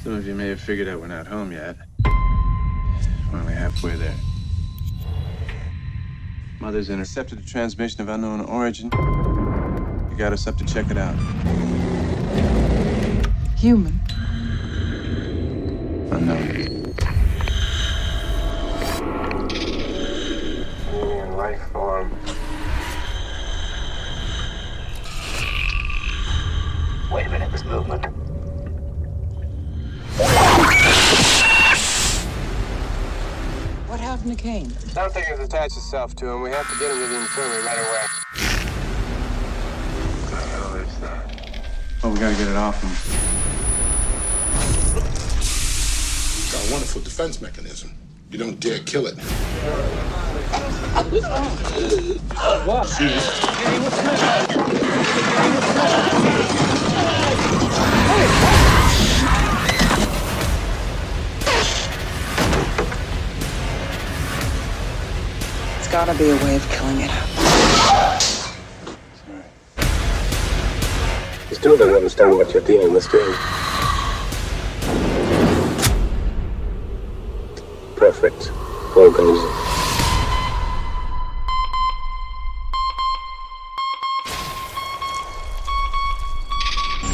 Some of you may have figured out we're not home yet. We're only halfway there. Mother's intercepted a transmission of unknown origin. You got us up to check it out. Human. Unknown. Alien life form. Wait a minute, this movement. What happened to Kane? Something has attached itself to him. We have to get him to the infirmary right away. What the hell is that? Oh, we gotta get it off him. It's got a wonderful defense mechanism. You don't dare kill it. There's gotta be a way of killing it. Sorry. You still don't understand what you're dealing with, do you? Perfect. Organism.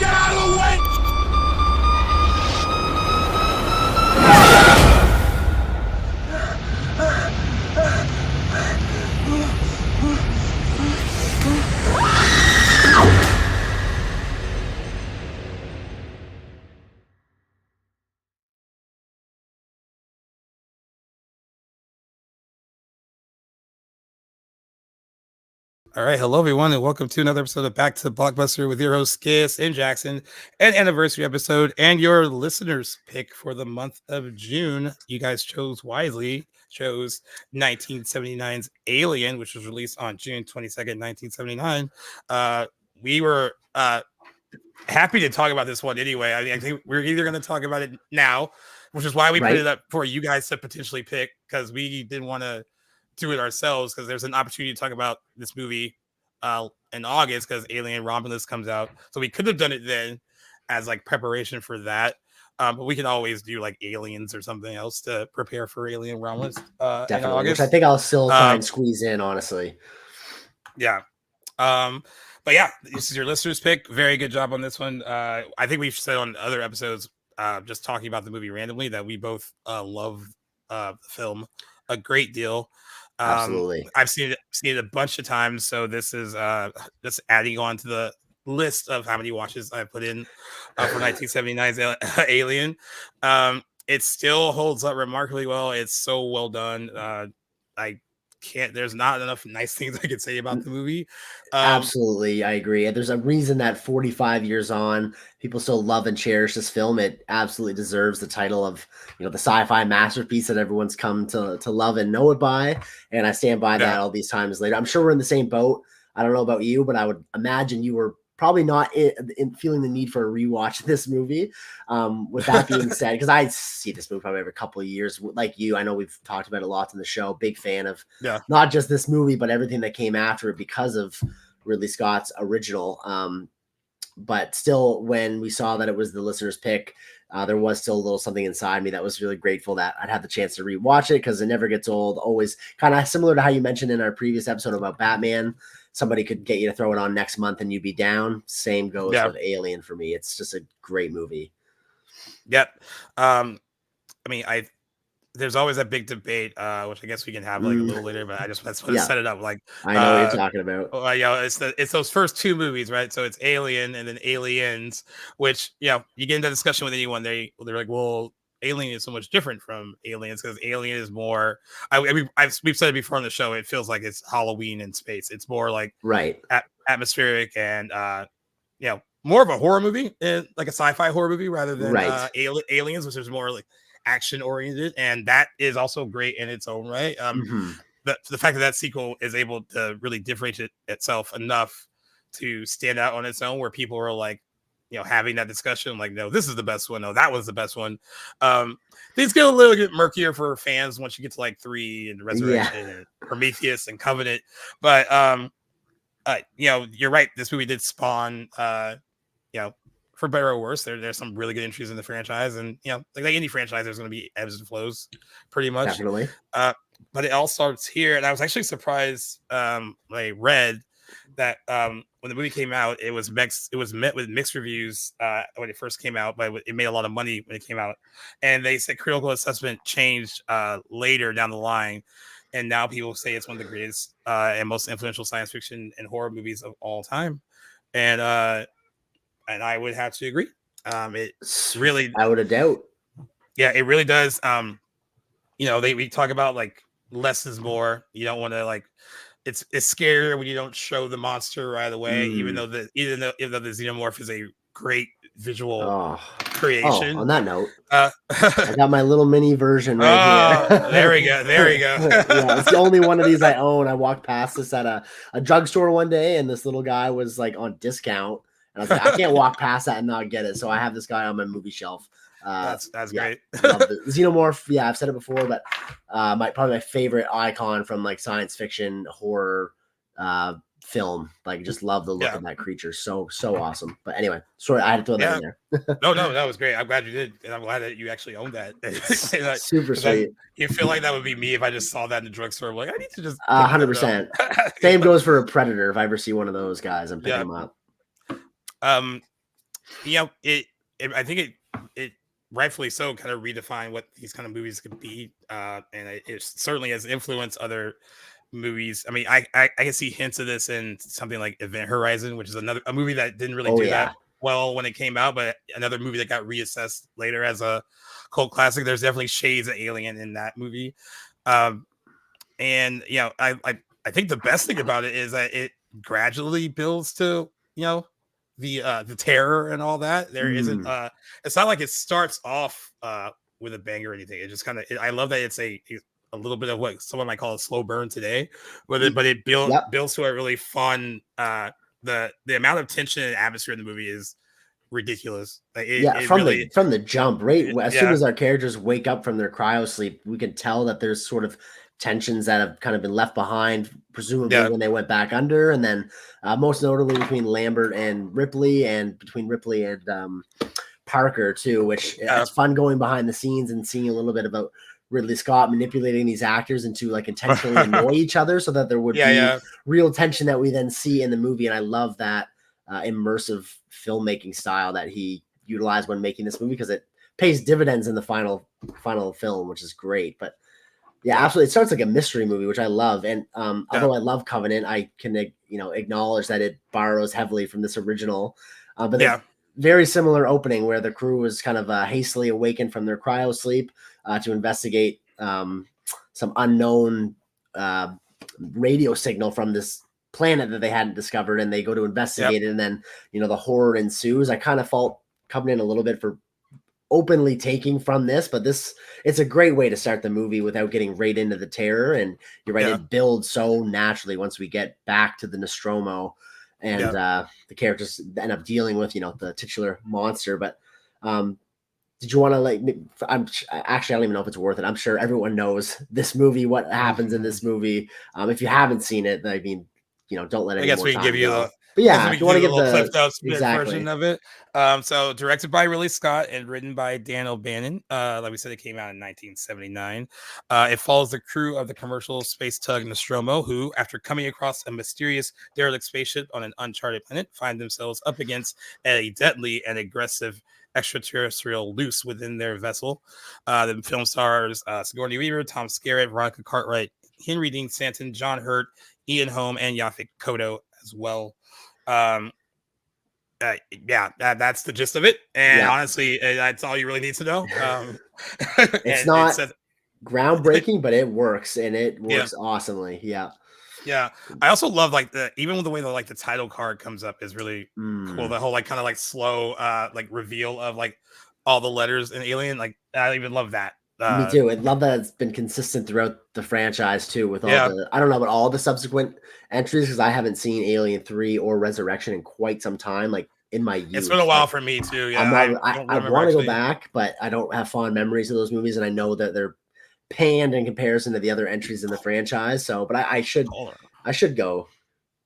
Get out of the way! All right, hello everyone, and welcome to another episode of Back to the Blockbuster with your host Skis and Jackson, an anniversary episode, and your listeners' pick for the month of June. You guys chose wisely. Chose 1979's Alien, which was released on June 22nd, 1979. We were happy to talk about this one anyway. I think we're either going to talk about it now, which is why we put it up for you guys to potentially pick, because we didn't want to do it ourselves, because there's an opportunity to talk about this movie in August, because Alien Romulus comes out. So we could have done it then as like preparation for that. But we can always do like Aliens or something else to prepare for Alien Romulus in Definitely, August. which I think I'll still try and squeeze in, honestly. Yeah. But yeah, this is your listener's pick. Very good job on this one. I think we've said on other episodes, just talking about the movie randomly, that we both love the film a great deal. Absolutely. I've seen it a bunch of times, so this is just adding on to the list of how many watches I put in for 1979's Alien. It still holds up remarkably well. It's so well done. There's not enough nice things I could say about the movie. Absolutely, I agree. There's a reason that 45 years on, people still love and cherish this film. It absolutely deserves the title of, the sci-fi masterpiece that everyone's come to love and know it by. And I stand by that all these times later. I'm sure we're in the same boat. I don't know about you, but I would imagine you were probably not in feeling the need for a rewatch of this movie. With that being said, because I see this movie probably every couple of years, like you, I know we've talked about it a lot in the show. Big fan of not just this movie, but everything that came after it because of Ridley Scott's original. But still, when we saw that it was the listener's pick, there was still a little something inside me that was really grateful that I'd have the chance to rewatch it, because it never gets old. Always kind of similar to how you mentioned in our previous episode about Batman. Somebody could get you to throw it on next month and you'd be down. Same goes with Alien for me. It's just a great movie. Yep. There's always a big debate, which I guess we can have like a little later, but I just want to set it up. Like, I know what you're talking about. It's those first two movies, right? So it's Alien and then Aliens, which, you get into discussion with anyone, they're like, well, Alien is so much different from Aliens, because Alien is more, we've said it before on the show, it feels like it's Halloween in space. It's more like atmospheric and more of a horror movie, like a sci-fi horror movie, rather than Aliens, which is more like action oriented, and that is also great in its own right. The fact that sequel is able to really differentiate itself enough to stand out on its own, where people are like, having that discussion, like, no, this is the best one, no, that was the best one. Things get a little bit murkier for fans once you get to like 3 and Resurrection and Prometheus and Covenant. But you're right, this movie did spawn for better or worse. There's some really good entries in the franchise, and like any franchise, there's going to be ebbs and flows, pretty much. Definitely. But it all starts here, and I was actually surprised when I read that when the movie came out, it was met with mixed reviews when it first came out, but it made a lot of money when it came out. And they said critical assessment changed later down the line, and now people say it's one of the greatest and most influential science fiction and horror movies of all time. And I would have to agree. It really, without a doubt. Yeah, it really does. We talk about like less is more. You don't want to like. It's scarier when you don't show the monster right away, even though the Xenomorph is a great visual creation. On that note, I got my little mini version right here. There we go. Yeah, it's the only one of these I own. I walked past this at a drugstore one day, and this little guy was like on discount, and I was like, I can't walk past that and not get it. So I have this guy on my movie shelf. That's great. Love the Xenomorph. Yeah, I've said it before, but probably my favorite icon from like science fiction horror film. Like, just love the look of that creature. So awesome. But anyway, sorry, I had to throw that in there. No, that was great. I'm glad you did, and I'm glad that you actually own that. Super sweet. You feel like that would be me if I just saw that in the drugstore. I'm like, I need to just 100%. Same goes for a Predator. If I ever see one of those guys, I'm picking them up. I think it rightfully so kind of redefine what these kind of movies could be, and it certainly has influenced other movies. I mean, I can see hints of this in something like Event Horizon, which is a movie that didn't really do that well when it came out, but another movie that got reassessed later as a cult classic. There's definitely shades of Alien in that movie, and I think the best thing about it is that it gradually builds to the terror and all that. There isn't it's not like it starts off with a bang or anything. It just kind of I love that it's a little bit of what someone might call a slow burn today, but it builds to a really fun the amount of tension and atmosphere in the movie is ridiculous. From the jump, right? As soon as our characters wake up from their cryo sleep, we can tell that there's sort of tensions that have kind of been left behind, presumably when they went back under, and then most notably between Lambert and Ripley, and between Ripley and Parker too, which it's fun going behind the scenes and seeing a little bit about Ridley Scott manipulating these actors into like intentionally annoy each other so that there would be real tension that we then see in the movie. And I love that immersive filmmaking style that he utilized when making this movie, because it pays dividends in the final film, which is great. But yeah, absolutely. It starts like a mystery movie, which I love. And although I love Covenant, I can acknowledge that it borrows heavily from this original. But very similar opening where the crew was kind of hastily awakened from their cryo sleep to investigate some unknown radio signal from this planet that they hadn't discovered, and they go to investigate it, and then the horror ensues. I kind of fault Covenant a little bit for openly taking from this, but it's a great way to start the movie without getting right into the terror. And you're right, it builds so naturally once we get back to the Nostromo and the characters end up dealing with the titular monster. But did you want to I don't even know if it's worth it. I'm sure everyone knows this movie, what happens in this movie. If you haven't seen it, I mean, don't let it. I guess we can give you but yeah, if you want to get the clipped out version of it. So directed by Ridley Scott and written by Dan O'Bannon. Like we said, it came out in 1979. It follows the crew of the commercial space tug Nostromo, who, after coming across a mysterious derelict spaceship on an uncharted planet, find themselves up against a deadly and aggressive extraterrestrial loose within their vessel. The film stars Sigourney Weaver, Tom Skerritt, Veronica Cartwright, Henry Dean Stanton, John Hurt, Ian Holm, and Yaphet Kotto as well. That's the gist of it, and honestly, that's all you really need to know. It's not groundbreaking, but it works, and it works awesomely. I also love even with the way the title card comes up is really cool. The whole kind of slow reveal of all the letters in Alien. I even love that. Me too. I love that it's been consistent throughout the franchise too, with all I don't know about all the subsequent entries, because I haven't seen Alien 3 or Resurrection in quite some time, in my youth. It's been a while for me too. Yeah, I want to go back, but I don't have fond memories of those movies, and I know that they're panned in comparison to the other entries in the franchise. So, but I should go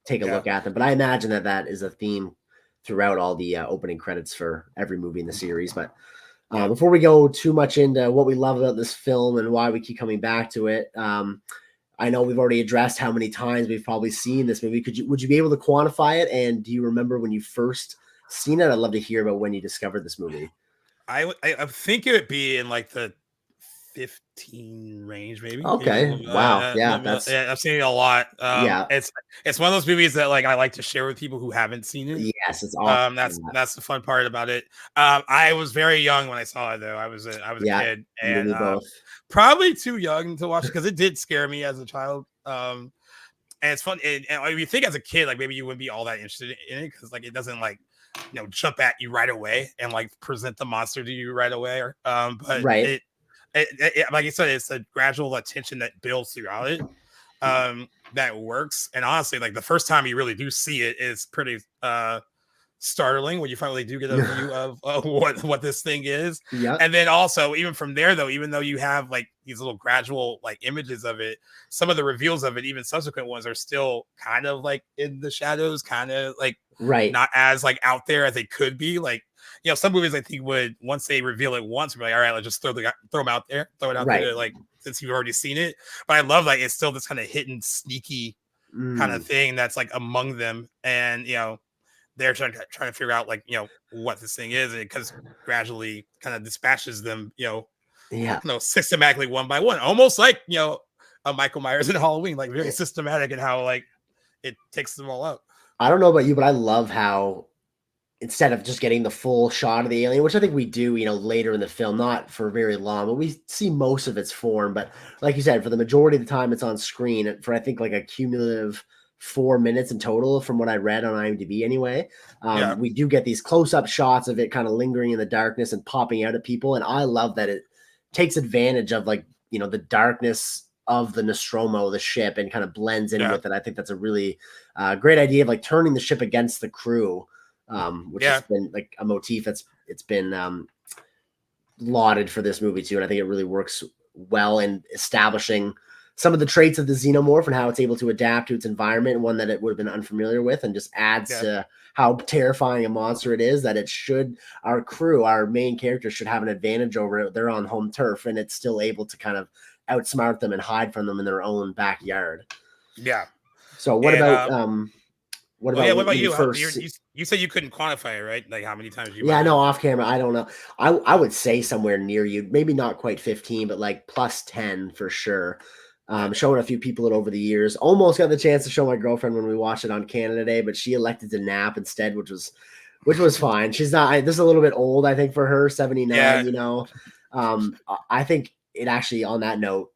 take a look at them. But I imagine that is a theme throughout all the opening credits for every movie in the series. But before we go too much into what we love about this film and why we keep coming back to it, I know we've already addressed how many times we've probably seen this movie. Would you be able to quantify it? And do you remember when you first seen it? I'd love to hear about when you discovered this movie. I think it would be in like the 15 range, maybe. Okay. Wow. Yeah, I've seen it a lot. It's one of those movies that like I like to share with people who haven't seen it. Yes, it's awesome. That's the fun part about it. I was very young when I saw it, though. I was a kid, and probably too young to watch it because it did scare me as a child. And it's fun. And you think as a kid, like maybe you wouldn't be all that interested in it because like it doesn't like jump at you right away and like present the monster to you right away. But right. It, like you said, it's a gradual attention that builds throughout it that works. And honestly, like the first time you really do see it is pretty startling when you finally do get a view of what this thing is. Yeah. And then also, even from there, though, even though you have like these little gradual like images of it, some of the reveals of it, even subsequent ones, are still kind of like in the shadows, kind of like not as like out there as they could be. Like, some movies I think would, once they reveal it once, be like, all right, let's just throw them out there, throw it out there, like since you've already seen it. But I love like it's still this kind of hidden, sneaky kind of thing that's like among them, and they're trying to figure out like what this thing is, and because gradually kind of dispatches them, systematically one by one, almost like a Michael Myers in Halloween, like very systematic in how like it takes them all out. I don't know about you, but I love how instead of just getting the full shot of the alien, which I think we do, later in the film, not for very long, but we see most of its form. But like you said, for the majority of the time it's on screen for, I think, like a cumulative 4 minutes in total from what I read on IMDb anyway. We do get these close-up shots of it kind of lingering in the darkness and popping out at people. And I love that it takes advantage of like, the darkness of the Nostromo, the ship, and kind of blends in with it. I think that's a really great idea of like turning the ship against the crew. Which has been like a motif it's been lauded for this movie too, and I think it really works well in establishing some of the traits of the Xenomorph and how it's able to adapt to its environment, one that it would have been unfamiliar with, and just adds to how terrifying a monster it is. That our crew, our main character, should have an advantage over it. They're on home turf, and it's still able to kind of outsmart them and hide from them in their own backyard. Yeah. So what about what about you? First? You said you couldn't quantify it, right? Like how many times you? Yeah, no, off camera. I don't know. I would say somewhere near you, maybe not quite 15, but like plus 10 for sure. Showing a few people it over the years. Almost got the chance to show my girlfriend when we watched it on Canada Day, but she elected to nap instead, which was fine. She's not. This is a little bit old, I think, for her. 79. I think it actually, on that note,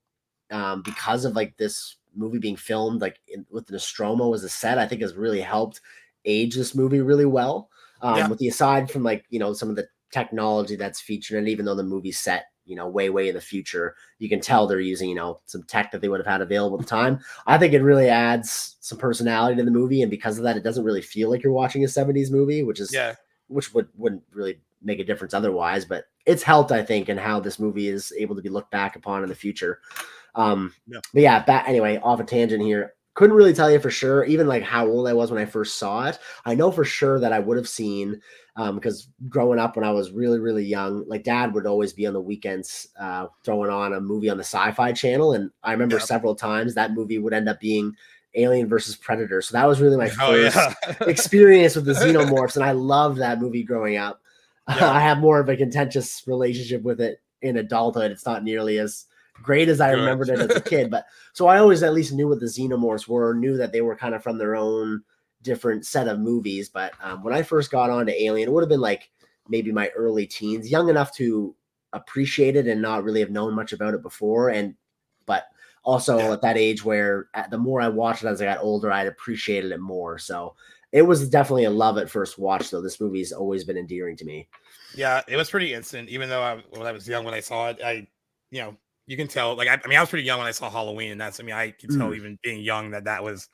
because of like this movie being filmed like with the Nostromo as a set, I think has really helped age this movie really well. With the aside from like some of the technology that's featured, and even though the movie's set way in the future, you can tell they're using some tech that they would have had available at the time. I think it really adds some personality to the movie, and because of that, it doesn't really feel like you're watching a 70s movie, which wouldn't really make a difference otherwise. But it's helped, I think, in how this movie is able to be looked back upon in the future. Anyway, off a tangent here. Couldn't really tell you for sure, even like how old I was when I first saw it. I know for sure that I would have seen, because growing up when I was really, really young, like Dad would always be on the weekends throwing on a movie on the Sci-Fi Channel, and I remember several times that movie would end up being Alien versus Predator. So that was really my first experience with the Xenomorphs, and I loved that movie growing up. I have more of a contentious relationship with it in adulthood. It's not nearly as great as I remembered it as a kid, but so I always at least knew what the Xenomorphs were, knew that they were kind of from their own different set of movies. But when I first got on to Alien, it would have been like maybe my early teens, young enough to appreciate it and not really have known much about it before. But also at that age where the more I watched it as I got older, I'd appreciated it more. So it was definitely a love at first watch, though. This movie's always been endearing to me. Yeah, it was pretty instant. Even though when I was young when I saw it, you can tell, like, I was pretty young when I saw Halloween, and I could tell even being young that was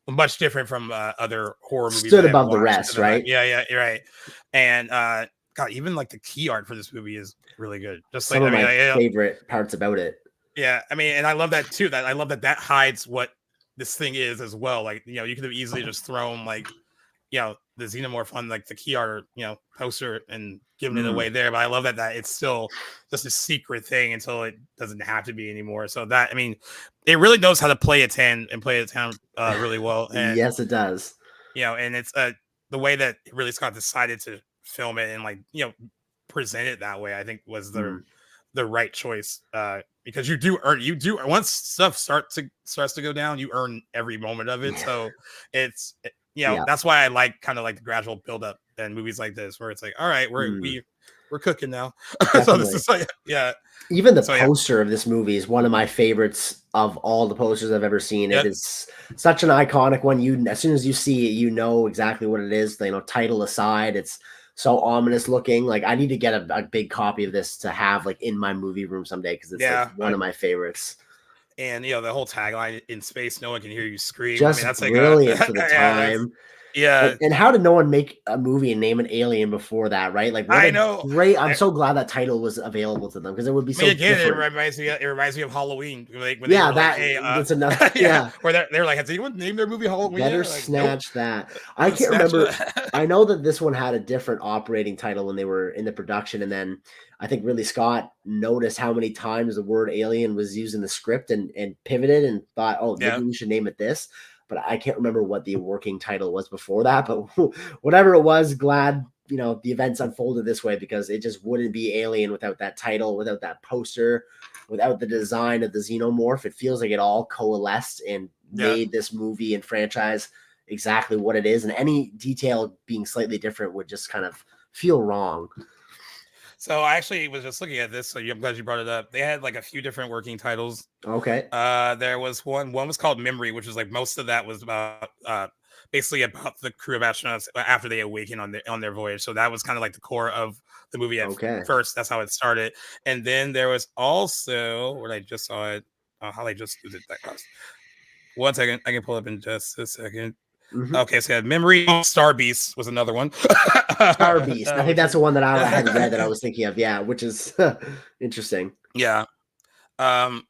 much different from other horror movies. Stood above the rest, right? Yeah, you're right. And God, even like the key art for this movie is really good. Just some of my favorite parts about it. Yeah, and I love that too. That I love that hides what this thing is as well. Like, you could have easily just thrown like, the Xenomorph on like the key art, poster and giving it away there. But I love that it's still just a secret thing until it doesn't have to be anymore. So that, I mean, it really knows how to play its hand and play its hand really well. And yes, it does. And it's the way that Ridley Scott decided to film it and like, present it that way, I think was the right choice. Because you do once stuff starts to go down, you earn every moment of it. So it's that's why I like kind of like the gradual build up in movies like this, where it's like, all right, we're cooking now. So this is like, even the poster of this movie is one of my favorites of all the posters I've ever seen. It is such an iconic one. As soon as you see it, you know exactly what it is. Title aside, it's so ominous looking. Like, I need to get a big copy of this to have like in my movie room someday, because it's like one of my favorites. And the whole tagline, "In space, no one can hear you scream." Just that's like brilliant for the time. Yeah. And how did no one make a movie and name an alien before that, right? Like, I know. Great. I'm so glad that title was available to them, because it would be so different. It reminds me of Halloween. Like, when it's another where they're like, has anyone named their movie Halloween? Better snatch that. I can't remember. I know that this one had a different operating title when they were in the production, and then I think Ridley Scott noticed how many times the word alien was used in the script and pivoted and thought, oh, maybe we should name it this. But I can't remember what the working title was before that. But whatever it was, glad, the events unfolded this way, because it just wouldn't be Alien without that title, without that poster, without the design of the Xenomorph. It feels like it all coalesced and made this movie and franchise exactly what it is. And any detail being slightly different would just kind of feel wrong. So I actually was just looking at this, so I'm glad you brought it up. They had like a few different working titles. Okay. There was one was called Memory, which was like, most of that was about basically about the crew of astronauts after they awaken on their voyage. So that was kind of like the core of the movie at first. That's how it started. And then there was also, where I just saw it, how they just did that cost. 1 second, I can pull up in just a second. Mm-hmm. Okay, so Memory, Star Beast was another one. Star Beast. I think that's the one that I had read that I was thinking of. Yeah, which is interesting. Yeah. And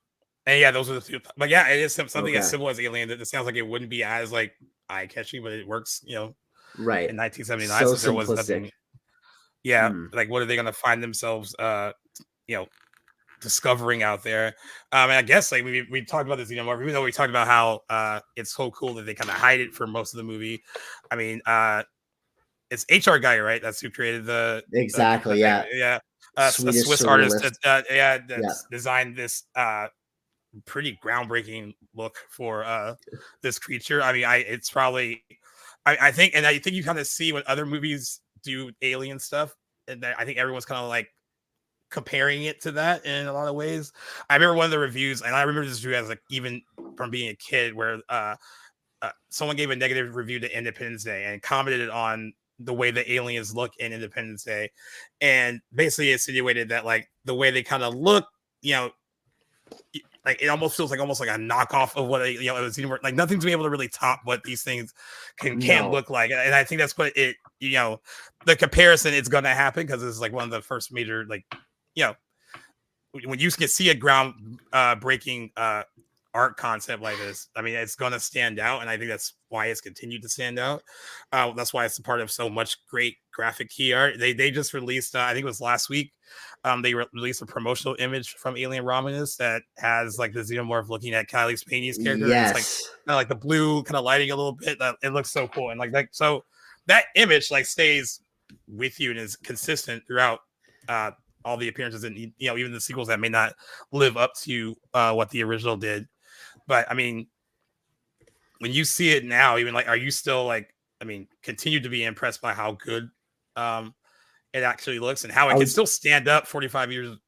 yeah, those are the two. But yeah, it is something as simple as Alien. That it sounds like it wouldn't be as like eye catching, but it works. Right. In 1979, so there was nothing. Yeah, like what are they going to find themselves? Discovering out there. And I guess like we talked about this, even though we talked about how it's so cool that they kind of hide it for most of the movie. I mean, it's HR guy, right? That's who created the a Swiss artist that designed this pretty groundbreaking look for this creature. I mean, it's probably I think you kind of see when other movies do alien stuff, and I think everyone's kind of like comparing it to that in a lot of ways. I remember one of the reviews, and I remember this review as like even from being a kid, where someone gave a negative review to Independence Day and commented on the way the aliens look in Independence Day, and basically insinuated that like the way they kind of look, like it almost feels like almost like a knockoff of what it was, like nothing's been able to really top what these things can look like. And I think that's what it, the comparison is going to happen, because it's like one of the first major like, when you can see a ground breaking art concept like this, I mean, it's going to stand out. And I think that's why it's continued to stand out. That's why it's a part of so much great graphic key art. They just released, I think it was last week, they released a promotional image from Alien Romulus that has like the Xenomorph looking at Kylie Spanie's character. Yes. It's like kind of like the blue kind of lighting a little bit. It looks so cool. And like so that image like stays with you and is consistent throughout all the appearances, and even the sequels that may not live up to what the original did. But I mean, when you see it now, even like, are you still like, I mean, continue to be impressed by how good it actually looks and how it can still stand up 45 years later?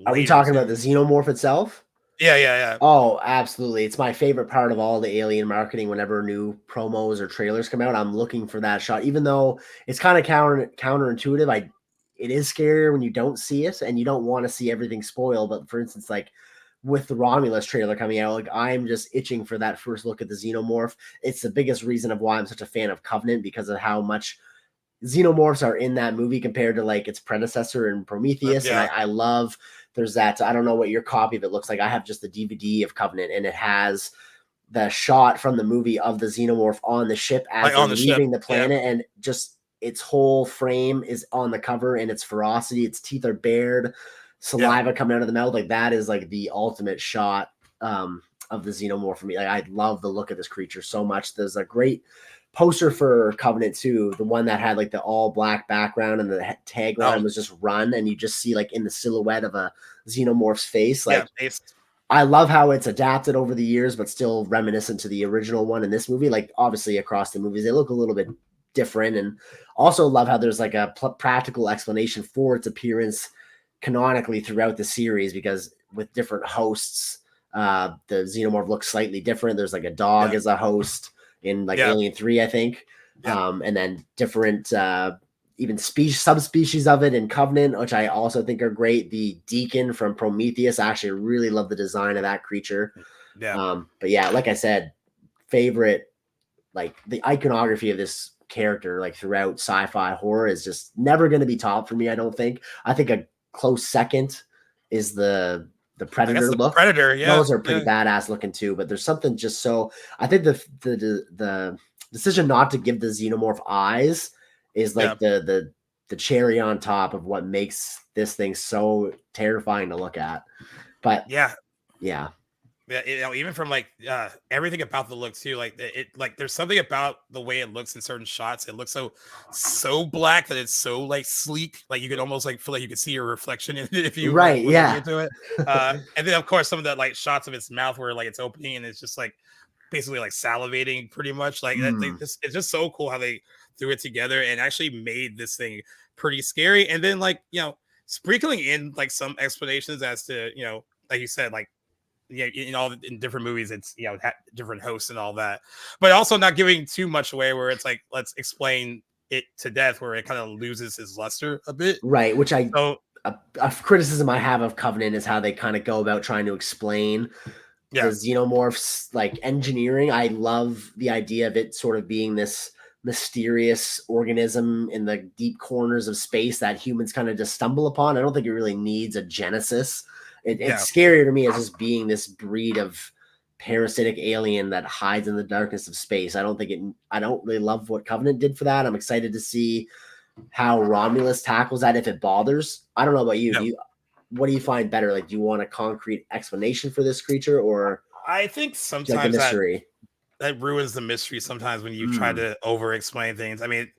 Are we talking about the Xenomorph itself? Yeah. Oh, absolutely. It's my favorite part of all the Alien marketing. Whenever new promos or trailers come out, I'm looking for that shot, even though it's kind of counterintuitive. It is scarier when you don't see it and you don't want to see everything spoiled. But for instance, like with the Romulus trailer coming out, like I'm just itching for that first look at the Xenomorph. It's the biggest reason of why I'm such a fan of Covenant, because of how much Xenomorphs are in that movie compared to like its predecessor in Prometheus. Yeah. And I love, there's that, I don't know what your copy of it looks like. I have just the DVD of Covenant, and it has the shot from the movie of the Xenomorph on the ship as Like, they're on the ship, leaving the planet, and just its whole frame is on the cover, and its ferocity, its teeth are bared, saliva coming out of the mouth. Like, that is like the ultimate shot of the Xenomorph for me. Like, I love the look of this creature so much. There's a great poster for Covenant 2, the one that had like the all black background and the tagline was just run, and you just see like in the silhouette of a Xenomorph's face. Like, I love how it's adapted over the years, but still reminiscent to the original one in this movie. Like, obviously across the movies, they look a little bit different, and also love how there's like a practical explanation for its appearance canonically throughout the series, because with different hosts, the Xenomorph looks slightly different. There's like a dog as a host in like Alien 3, I think. And then different even subspecies of it in Covenant, which I also think are great. The Deacon from Prometheus, I actually really love the design of that creature. But yeah, like I said, favorite, like the iconography of this character, like throughout sci-fi horror, is just never going to be top for me, I don't think. I think a close second is the Predator look. Predator, those are pretty badass looking too, but there's something just so, I think the decision not to give the Xenomorph eyes is like the cherry on top of what makes this thing so terrifying to look at. But yeah, you know, even from like everything about the look too, like it like there's something about the way it looks in certain shots. It looks so black that it's so like sleek, like you could almost like feel like you could see your reflection in it if you like, into it. And then of course some of the like shots of its mouth where like it's opening and it's just like basically like salivating pretty much. Like it's just so cool how they threw it together and actually made this thing pretty scary. And then like, you know, sprinkling in like some explanations as to, you know, like you said, like, yeah, in different movies, it's, you know, different hosts and all that, but also not giving too much away where it's like, let's explain it to death, where it kind of loses its luster a bit. Right. Which a criticism I have of Covenant is how they kind of go about trying to explain the Xenomorphs, like engineering. I love the idea of it sort of being this mysterious organism in the deep corners of space that humans kind of just stumble upon. I don't think it really needs a genesis. It's scarier to me as just being this breed of parasitic alien that hides in the darkness of space. I don't really love what Covenant did for that. I'm excited to see how Romulus tackles that if it bothers. I don't know about you. What do you find better? Like, do you want a concrete explanation for this creature, or I think sometimes mystery? That ruins the mystery sometimes when you try to over explain things. I mean,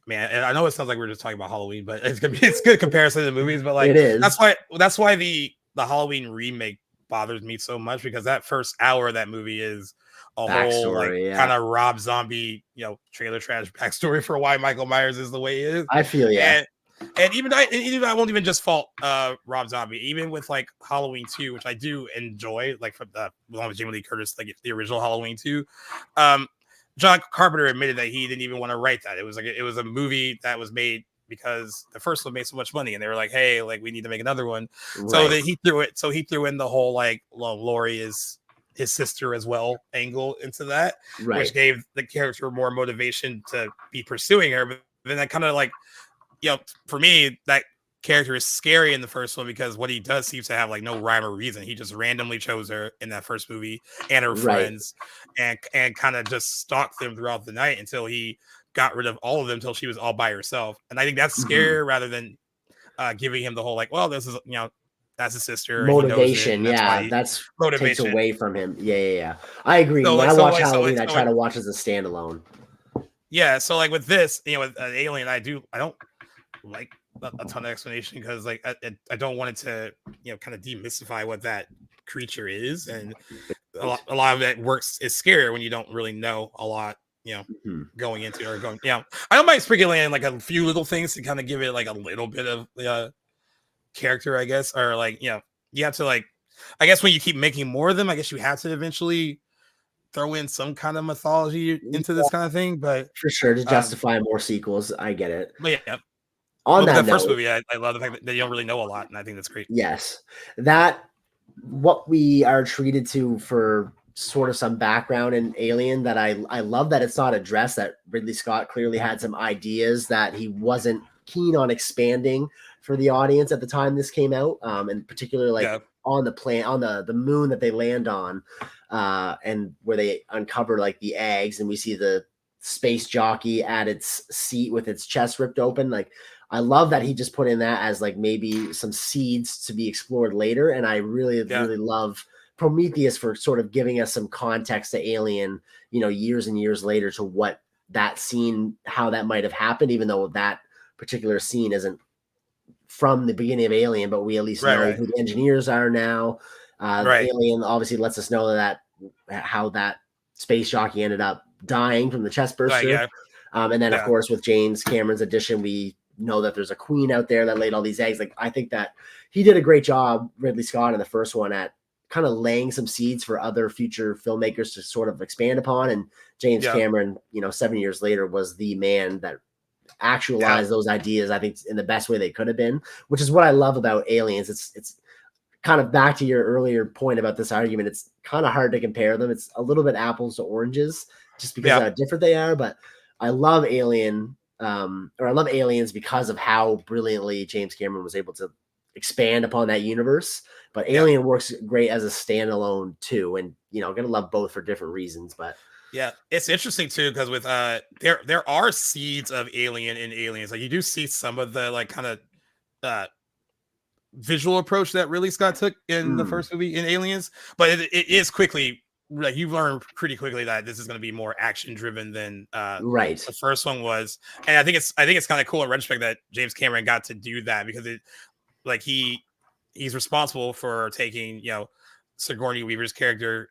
man, and I know it sounds like we're just talking about Halloween, but it's good comparison to the movies. But like, it is. That's why the Halloween remake bothers me so much, because that first hour of that movie is a whole like kind of Rob Zombie, you know, trailer trash backstory for why Michael Myers is the way he is. I feel and even I won't even just fault Rob Zombie. Even with like Halloween 2, which I do enjoy, like from the one with Jamie Lee Curtis, like the original Halloween 2. John Carpenter admitted that he didn't even want to write that. It was a movie that was made because the first one made so much money, and they were like, "Hey, like we need to make another one." Right. So that he threw in the whole like, well, Laurie is his sister as well angle into that, which gave the character more motivation to be pursuing her. But then that kind of like, you know, for me, that character is scary in the first one because what he does seems to have like no rhyme or reason. He just randomly chose her in that first movie and her friends, and kind of just stalked them throughout the night until he got rid of all of them until she was all by herself. And I think that's scarier rather than giving him the whole like, well, this is, you know, that's his sister. Motivation, that's motivation takes away from him. Yeah. I agree. So, when I watch Halloween, I try to watch as a standalone. Yeah, so like with this, you know, with Alien, I don't like a ton of explanation because like I don't want it to, you know, kind of demystify what that creature is, and a lot of it works is scarier when you don't really know a lot, you know, going into or going. You know, I don't mind sprinkling in like a few little things to kind of give it like a little bit of character, I guess, or like, you know, you have to like, I guess when you keep making more of them, I guess you have to eventually throw in some kind of mythology into this kind of thing. But for sure, to justify more sequels, I get it. But yeah. On that first movie, I love the fact that you don't really know a lot, and I think that's great. Yes, that what we are treated to for sort of some background in Alien, that I love that it's not addressed, that Ridley Scott clearly had some ideas that he wasn't keen on expanding for the audience at the time this came out, and particularly like on the plane, on the moon that they land on, and where they uncover like the eggs, and we see the space jockey at its seat with its chest ripped open. Like, I love that he just put in that as like maybe some seeds to be explored later. And I really, really love Prometheus for sort of giving us some context to Alien, years and years later, to what that scene, how that might have happened, even though that particular scene isn't from the beginning of Alien, but we at least know who the engineers are now. Alien obviously lets us know that how that space jockey ended up dying from the chest burster. And then, of course, with James Cameron's addition, we know that there's a queen out there that laid all these eggs. Like, I think that he did a great job, Ridley Scott, in the first one, at kind of laying some seeds for other future filmmakers to sort of expand upon. And James Cameron, 7 years later, was the man that actualized those ideas, I think, in the best way they could have been, which is what I love about Aliens. It's kind of back to your earlier point about this argument. It's kind of hard to compare them. It's a little bit apples to oranges just because of how different they are. But I love Alien, or I love Aliens because of how brilliantly James Cameron was able to expand upon that universe. But Alien works great as a standalone too. And, gonna love both for different reasons, but yeah, it's interesting too, because with there are seeds of Alien in Aliens. Like, you do see some of the like kind of visual approach that Ridley Scott took in the first movie in Aliens, but it is quickly, like, you learn pretty quickly that this is going to be more action driven than the first one was. And I think it's kind of cool in retrospect that James Cameron got to do that, because it, like, he's responsible for taking, Sigourney Weaver's character,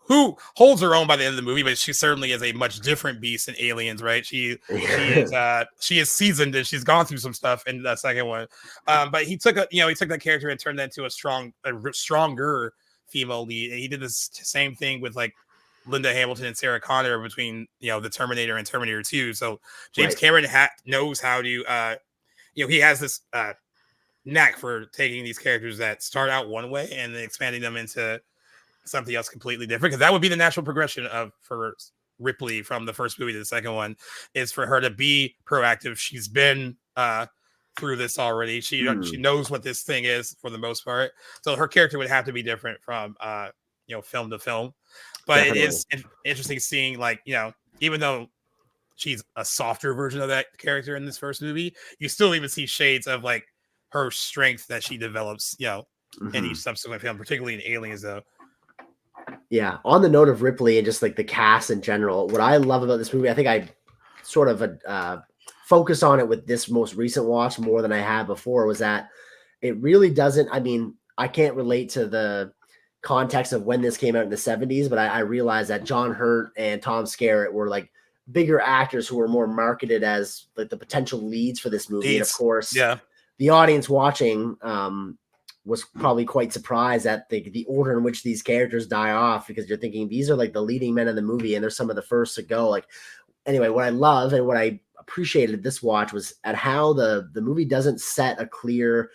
who holds her own by the end of the movie, but she certainly is a much different beast in Aliens, right? She is seasoned, and she's gone through some stuff in the second one. But he took that character and turned that into a stronger female lead. And he did this same thing with like Linda Hamilton and Sarah Connor between the Terminator and Terminator 2. So James Cameron knows how to he has this knack for taking these characters that start out one way and then expanding them into something else completely different, because that would be the natural progression for Ripley from the first movie to the second one, is for her to be proactive. She's been through this already. She knows what this thing is for the most part, so her character would have to be different from film to film. But Definitely. It is interesting seeing, like, even though she's a softer version of that character in this first movie, you still even see shades of like her strength that she develops, in each subsequent film, particularly in Aliens, though. Yeah. On the note of Ripley and just like the cast in general, what I love about this movie, I think I sort of focus on it with this most recent watch more than I had before, was that it really doesn't. I mean, I can't relate to the context of when this came out in the 70s, but I realized that John Hurt and Tom Skerritt were like bigger actors who were more marketed as like the potential leads for this movie. And of course, the audience watching was probably quite surprised at the order in which these characters die off, because you're thinking these are like the leading men in the movie and they're some of the first to go. Like, anyway, what I love and what I appreciated this watch was at how the movie doesn't set a clear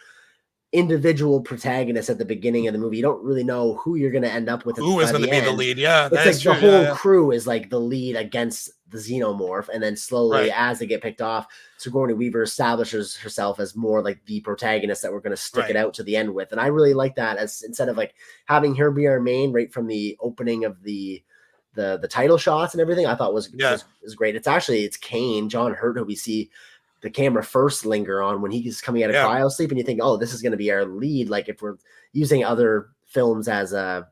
individual protagonist at the beginning of the movie. You don't really know who you're going to end up with. Who is going to be the lead? Yeah, it's like the whole crew is like the lead against the Xenomorph, and then slowly as they get picked off, Sigourney Weaver establishes herself as more like the protagonist that we're going to stick it out to the end with. And I really like that, as instead of like having her be our main right from the opening of the title shots and everything, I thought was great. It's Kane, John Hurt, who we see the camera first linger on when he's coming out of cryo sleep, and you think, oh, this is going to be our lead. Like, if we're using other films as a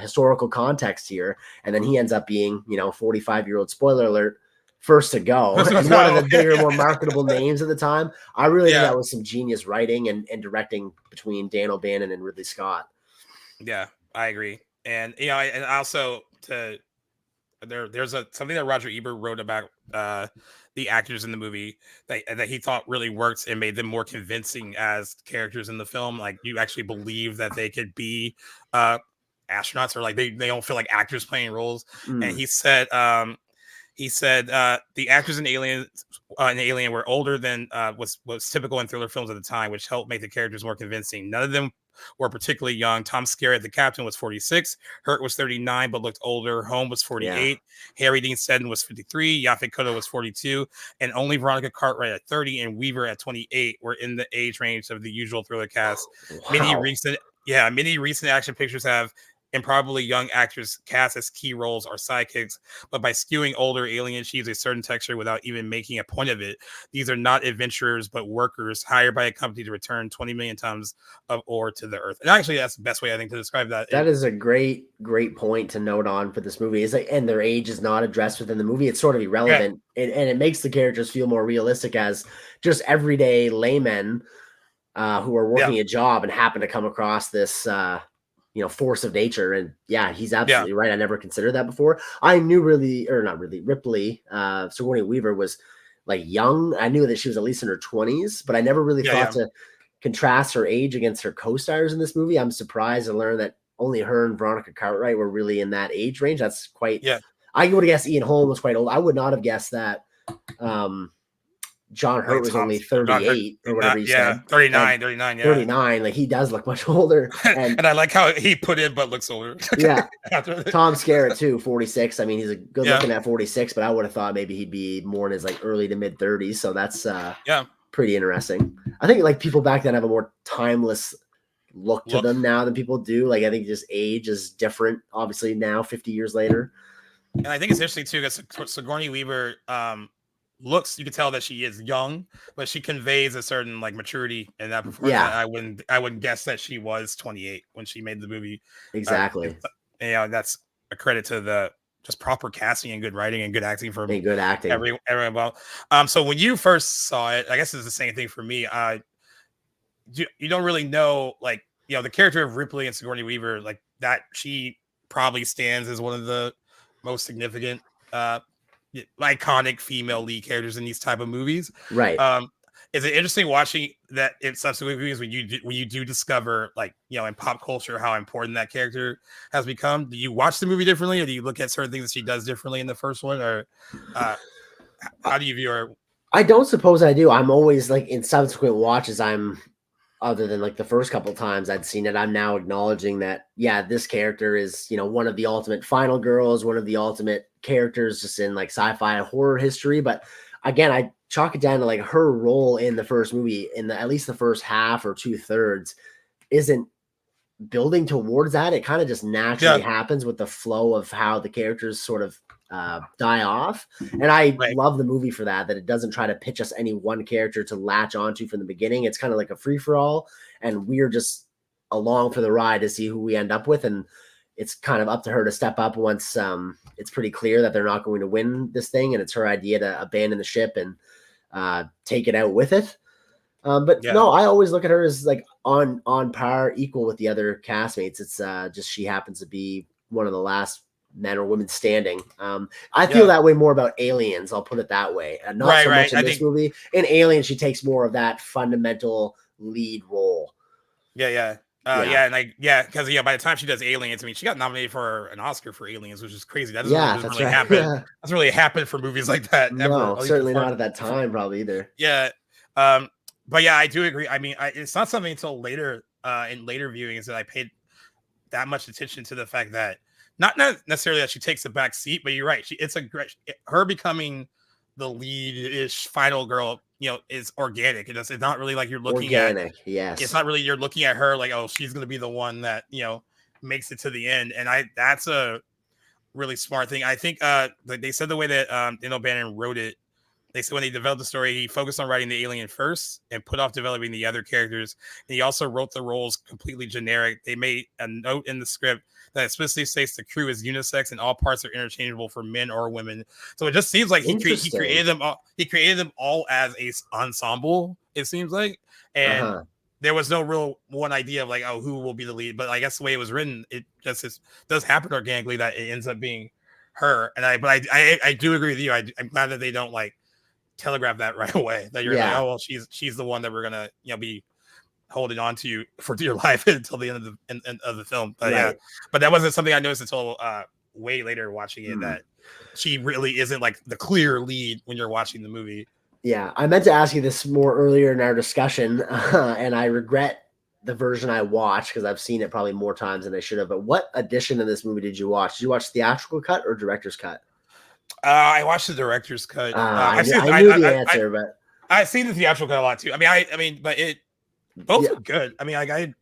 historical context here, and then he ends up being, 45-year-old, spoiler alert, first to go, and one of the bigger, more marketable names at the time. I really think that was some genius writing and directing between Dan O'Bannon and Ridley Scott. Yeah, I agree. And, and also there's something that Roger Ebert wrote about the actors in the movie that he thought really worked and made them more convincing as characters in the film. Like, you actually believe that they could be astronauts, or like they don't feel like actors playing roles. And he said the actors in Alien were older than was typical in thriller films at the time, which helped make the characters more convincing. None of them were particularly young. Tom Skerritt, the captain, was 46. Hurt was 39, but looked older. Holm was 48. Harry Dean Stanton was 53. Yaphet Kotto was 42. And only Veronica Cartwright at 30 and Weaver at 28 were in the age range of the usual thriller cast. Wow. Yeah, many recent action pictures have improbably young actors cast as key roles or sidekicks, but by skewing older, Alien achieves a certain texture without even making a point of it. These are not adventurers, but workers hired by a company to return 20 million tons of ore to the Earth. And actually, that's the best way I think to describe that. That is a great point to note on for this movie. Is like, and their age is not addressed within the movie. It's sort of irrelevant, and it makes the characters feel more realistic as just everyday laymen who are working a job and happen to come across this force of nature. And yeah, he's absolutely right. I never considered that before. I knew Ripley, Sigourney Weaver was like young. I knew that she was at least in her 20s, but I never really thought to contrast her age against her co-stars in this movie. I'm surprised to learn that only her and Veronica Cartwright were really in that age range. That's quite I would have guessed Ian Holm was quite old. I would not have guessed that John Hurt was only 38 or whatever he said. 39. 39. Like, he does look much older. And I like how he put in, but looks older. Yeah. Tom Skerritt too, 46. I mean, he's a good looking at 46, but I would have thought maybe he'd be more in his like early to mid 30s. So that's pretty interesting. I think like people back then have a more timeless look to them now than people do. Like, I think just age is different, obviously, now 50 years later. And I think it's interesting too, because Sigourney Weaver looks, you can tell that she is young, but she conveys a certain like maturity in that performance. I wouldn't guess that she was 28 when she made the movie. Exactly. That's a credit to the just proper casting and good writing and good acting for everyone. Well, so when you first saw it, I guess it's the same thing for me. You don't really know, like, the character of Ripley and Sigourney Weaver, like that, she probably stands as one of the most significant iconic female lead characters in these type of movies, right? Is it interesting watching that in subsequent movies when you do discover, like, in pop culture, how important that character has become? Do you watch the movie differently, or do you look at certain things that she does differently in the first one, or how do you view her? I don't suppose I do. I'm always like, in subsequent watches, other than like the first couple times I'd seen it, I'm now acknowledging that, this character is, one of the ultimate final girls, one of the ultimate characters just in like sci-fi horror history. But again, I chalk it down to like her role in the first movie, in at least the first half or 2/3, isn't building towards that. It kind of just naturally happens with the flow of how the characters sort of die off. And I love the movie for that it doesn't try to pitch us any one character to latch onto from the beginning. It's kind of like a free-for-all, and we're just along for the ride to see who we end up with. And it's kind of up to her to step up once it's pretty clear that they're not going to win this thing, and it's her idea to abandon the ship and take it out with it. No, I always look at her as like on par, equal with the other castmates. It's just she happens to be one of the last men or women standing. I feel that way more about Aliens. I'll put it that way. Not so much in this movie. In Aliens, she takes more of that fundamental lead role. Because by the time she does Aliens, I mean, she got nominated for an Oscar for Aliens, which is crazy. That doesn't really happen. Yeah. That's really happened for movies like that. No, certainly not at that time, probably either. Yeah. But yeah, I do agree. I mean, it's not something until later in later viewings that I paid that much attention to the fact that not necessarily that she takes a back seat, but you're right. Her becoming the lead-ish final girl, is organic. It's not really like you're looking Yes. It's not really you're looking at her like, oh, she's going to be the one that, makes it to the end. And that's a really smart thing. I think they said the way that Dan O'Bannon wrote it, they said when they developed the story, he focused on writing the alien first and put off developing the other characters. And he also wrote the roles completely generic. They made a note in the script that explicitly states the crew is unisex and all parts are interchangeable for men or women. So it just seems like he created them all. He created them all as a ensemble. It seems like, and there was no real one idea of like, oh, who will be the lead. But I guess the way it was written, it just does happen organically that it ends up being her. And I do agree with you. I'm glad that they don't like telegraph that right away. That you're like, oh well, she's the one that we're gonna be holding on to for dear life until the end of the film. But but that wasn't something I noticed until way later watching it, that she really isn't like the clear lead when you're watching the movie. Yeah, I meant to ask you this more earlier in our discussion, and I regret the version I watched because I've seen it probably more times than I should have. But what edition of this movie did you watch? Did you watch theatrical cut or director's cut? I watched the director's cut. I knew the answer, but I've seen the theatrical cut a lot too. I mean, but both are good. I mean,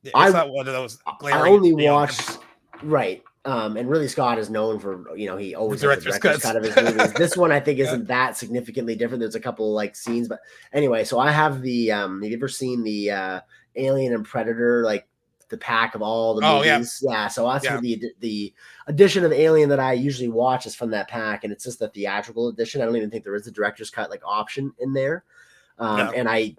It's I not one of those I glaring. only watched right. And Ridley Scott is known for, he always has a director's director's cuts. cut of his movies. This one I think Yeah. isn't that significantly different. There's a couple like scenes, but anyway, so I have the have you ever seen the Alien and Predator, like the pack of all the movies? Yeah, so that's what the edition of Alien that I usually watch is from that pack, and it's just the theatrical edition. I don't even think there is a director's cut like option in there. And I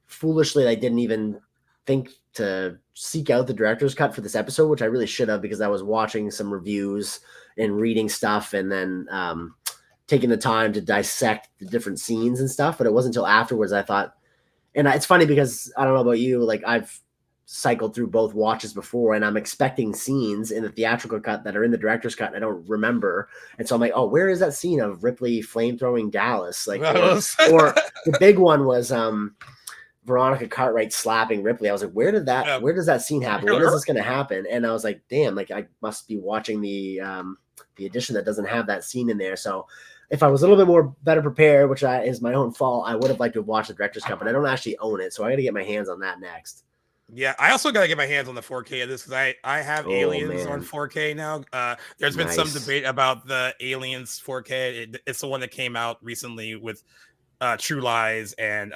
foolishly didn't even think to seek out the director's cut for this episode, which I really should have, because I was watching some reviews and reading stuff and then taking the time to dissect the different scenes and stuff. But it wasn't until afterwards I thought, and it's funny because I don't know about you, like I've cycled through both watches before and I'm expecting scenes in the theatrical cut that are in the director's cut and I don't remember. And so I'm like, oh, where is that scene of Ripley flamethrowing Dallas? Like, or the big one was Veronica Cartwright slapping Ripley. I was like, where does that scene happen? When is this going to happen? And I was like, damn, like I must be watching the edition that doesn't have that scene in there. So if I was a little bit more better prepared, which is my own fault, I would have liked to have watched the director's cut, but I don't actually own it. So I got to get my hands on that next. Yeah, I also got to get my hands on the 4K of this because I have Aliens on 4K now. There's been some debate about the Aliens 4K. It's the one that came out recently with True Lies and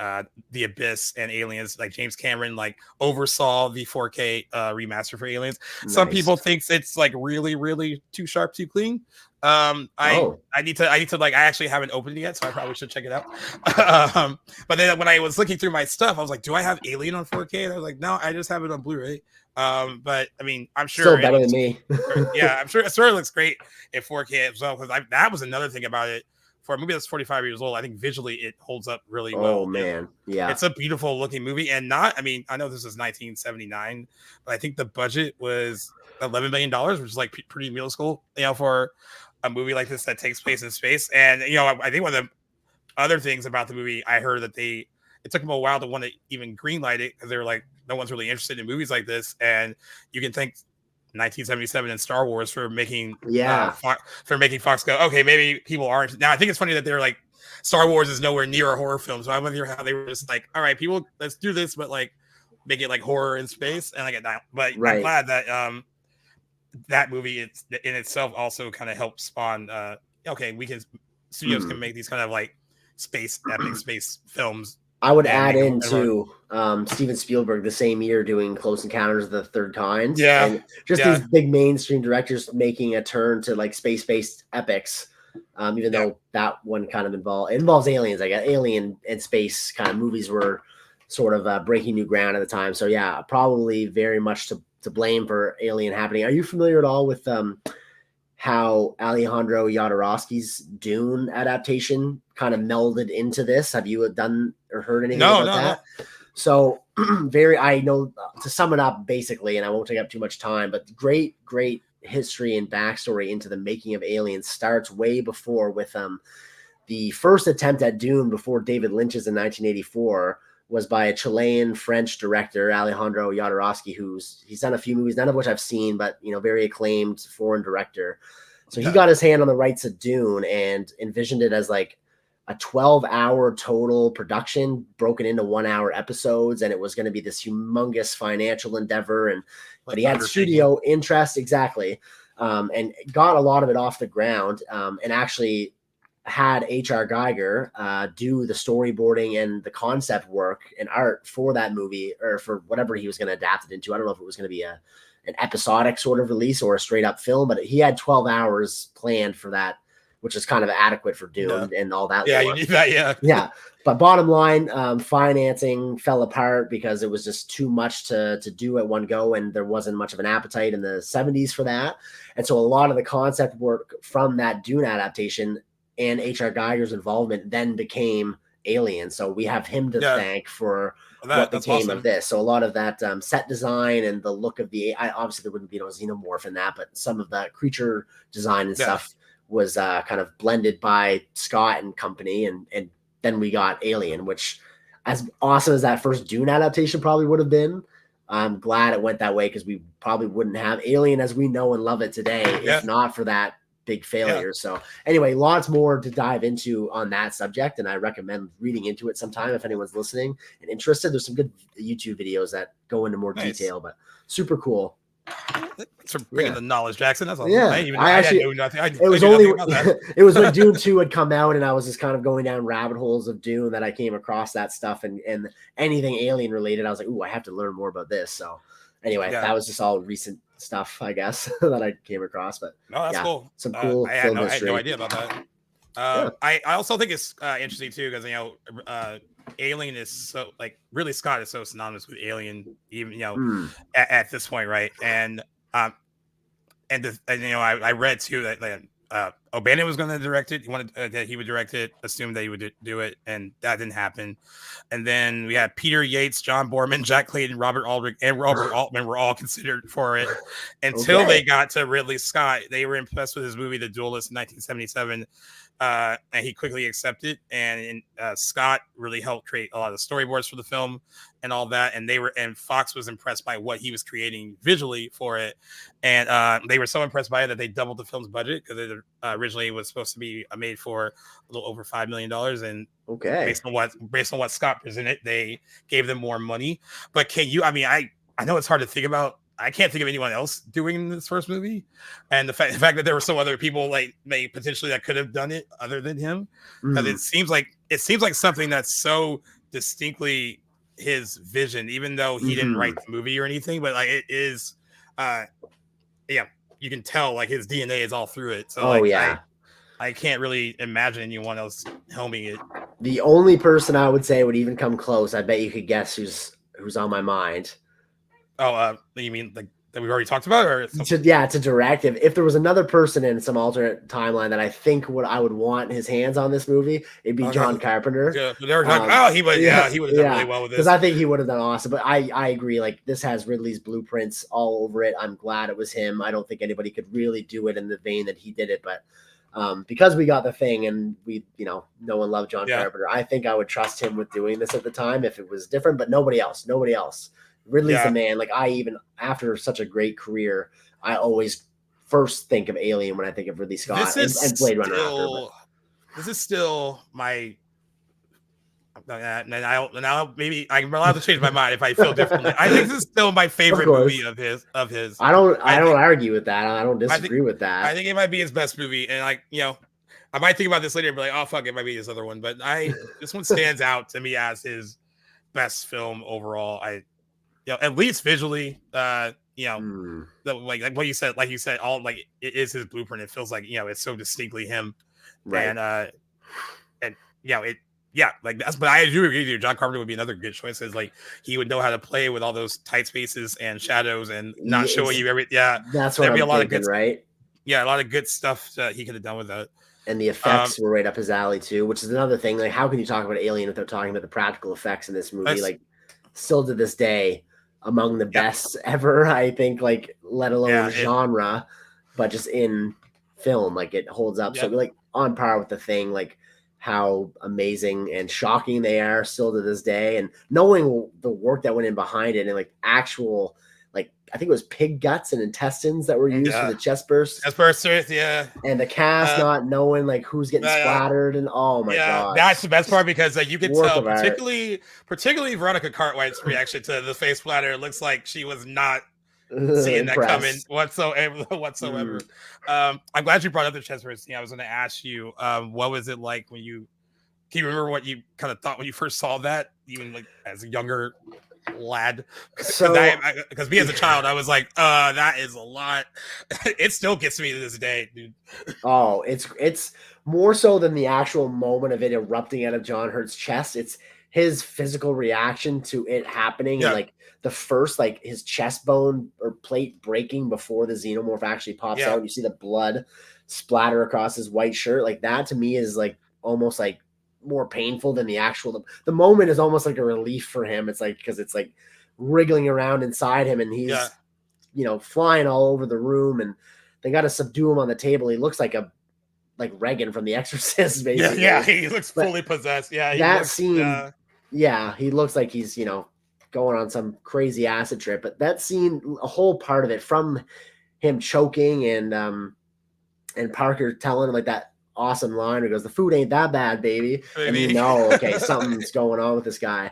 The Abyss and Aliens. Like James Cameron oversaw the 4K remaster for Aliens. Nice. Some people think it's really, really too sharp, too clean. I need to I actually haven't opened it yet, so I probably should check it out. But then when I was looking through my stuff, I was like, do I have Alien on 4K? And I was like, no, I just have it on Blu-ray. But I mean, I'm sure still better than me. Yeah, I'm sure it looks great in 4K as well, because that was another thing about it. For a movie that's 45 years old, I think visually it holds up really well. Oh man, yeah, it's a beautiful looking movie, and I know this is 1979, but I think the budget was $11 million, which is pretty middle school, for a movie like this that takes place in space. And I think one of the other things about the movie, I heard that it took them a while to want to even greenlight it because they were like, no one's really interested in movies like this, and you can thank 1977 and Star Wars for making Fox go, okay, maybe people aren't. Now I think it's funny that they're like, Star Wars is nowhere near a horror film, so I wonder how they were just like, all right, people, let's do this, but make it like horror in space. And I get that, but I'm glad that that movie in itself also kind of helped spawn studios can make these kind of space epic space films. I would add into Steven Spielberg the same year doing Close Encounters of the Third Kind. Yeah. And just these big mainstream directors making a turn to space-based epics. Even though that one kind of involves aliens. Alien and space kind of movies were sort of breaking new ground at the time. So yeah, probably very much to blame for Alien happening. Are you familiar at all with how Alejandro Jodorowsky's Dune adaptation kind of melded into this? Have you done or heard anything about that? No. So I know, to sum it up basically, and I won't take up too much time, but great history and backstory into the making of Aliens starts way before with the first attempt at Dune before David Lynch's in 1984 was by a Chilean-French director, Alejandro Jodorowsky, he's done a few movies, none of which I've seen, but very acclaimed foreign director. So he got his hand on the rights of Dune and envisioned it as a 12-hour total production broken into 1-hour episodes, and it was going to be this humongous financial endeavor. But he had studio interest, exactly, and got a lot of it off the ground, and actually had H.R. Geiger do the storyboarding and the concept work and art for that movie, or for whatever he was going to adapt it into. I don't know if it was going to be an episodic sort of release or a straight up film, but he had 12 hours planned for that, which is kind of adequate for Dune and all that. Yeah, you need that, yeah. But bottom line, financing fell apart because it was just too much to do at one go, and there wasn't much of an appetite in the 70s for that. And so a lot of the concept work from that Dune adaptation and H.R. Geiger's involvement then became Alien. So we have him to thank for what became of this. So a lot of that set design and the look of obviously there wouldn't be no xenomorph in that, but some of the creature design and stuff was kind of blended by Scott and company. And then we got Alien, which, as awesome as that first Dune adaptation probably would have been, I'm glad it went that way, because we probably wouldn't have Alien as we know and love it today if not for that big failures. So anyway, lots more to dive into on that subject, and I recommend reading into it sometime if anyone's listening and interested. There's some good YouTube videos that go into more detail, but super cool. Thanks for bringing the knowledge, Jackson. That's awesome. Yeah, I knew nothing. It was only it was when Dune 2 had come out, and I was just kind of going down rabbit holes of Dune that I came across that stuff and anything alien related. I was like, ooh, I have to learn more about this. So anyway, that was just all recent stuff, I guess, that I came across. But no, that's cool. Some cool I had no idea about that. I also think it's interesting too, because Alien is so like Ridley Scott is so synonymous with Alien, even at this point, right? And I read too that O'Bannon was going to direct it. He wanted that he would direct it, assumed that he would do it, and that didn't happen. And then we had Peter Yates, John Borman, Jack Clayton, Robert Aldrich, and Robert Altman were all considered for it until they got to Ridley Scott. They were impressed with his movie The Duelist in 1977. And he quickly accepted, and Scott really helped create a lot of storyboards for the film and all that. And Fox was impressed by what he was creating visually for it, and they were so impressed by it that they doubled the film's budget, because it originally was supposed to be made for a little over $5 million. And based on what Scott presented, they gave them more money. But can you? I mean, I know it's hard to think about. I can't think of anyone else doing this first movie, and the fact that there were some other people like potentially that could have done it other than him, because it seems like something that's so distinctly his vision, even though he didn't write the movie or anything. But like it is, you can tell like his DNA is all through it. So I can't really imagine anyone else helming it. The only person I would say would even come close, I bet you could guess who's on my mind. Oh, you mean like that we've already talked about, or to direct? If there was another person in some alternate timeline that I think I would want his hands on this movie, it'd be John Carpenter. Yeah, they were talking, he would have done really well with this, because I think he would have done awesome. But I agree. Like, this has Ridley's blueprints all over it. I'm glad it was him. I don't think anybody could really do it in the vein that he did it, but because we got The Thing and we, no one loved John Carpenter, I think I would trust him with doing this at the time if it was different. But nobody else. Ridley's the man. Like, after such a great career, I always first think of Alien when I think of Ridley Scott and Blade Runner after. This is still my. Now maybe I'm allowed to change my mind if I feel differently. I think this is still my favorite movie of his. I don't argue with that. I don't disagree with that. I think it might be his best movie, and I might think about this later and be like, oh fuck, it might be his other one. But this one stands out to me as his best film overall. At least visually, like what you said, all like it is his blueprint. It feels like it's so distinctly him, right? But I do agree with you. John Carpenter would be another good choice, because like he would know how to play with all those tight spaces and shadows and not showing you everything. Yeah, that's what I'm thinking, right? Yeah, a lot of good stuff that he could have done with that. And the effects were right up his alley too, which is another thing. Like, how can you talk about Alien without talking about the practical effects in this movie? Like, still to this day, among the best ever, I think, like, let alone genre, but just in film, like, it holds up. So, like, on par with The Thing, like, how amazing and shocking they are still to this day. And knowing the work that went in behind it, and like actual, like, I think it was pig guts and intestines that were used for the chest bursts. And the cast not knowing like who's getting splattered, and oh my god, that's the best part, because like you can tell, particularly Veronica Cartwright's reaction to the face splatter. It looks like she was not seeing that coming whatsoever. I'm glad you brought up the chest burst. I was going to ask you, what was it like when can you remember what you kind of thought when you first saw that, even like as a younger lad? Because me as a child, I was like, that is a lot. It still gets me to this day, dude. Oh, it's more so than the actual moment of it erupting out of John Hurt's chest. It's his physical reaction to it happening, and like the first, like, his chest bone or plate breaking before the xenomorph actually pops out. You see the blood splatter across his white shirt. Like, that to me is like almost like more painful than the moment is almost like a relief for him. It's like, because it's like wriggling around inside him, and he's flying all over the room, and they got to subdue him on the table. He looks like Regan from The Exorcist, basically. Yeah, he looks fully possessed. Yeah, he looks like he's going on some crazy acid trip. But that scene, a whole part of it, from him choking and and Parker telling him like that awesome line where he goes, "The food ain't that bad, baby," and Maybe. okay, something's going on with this guy.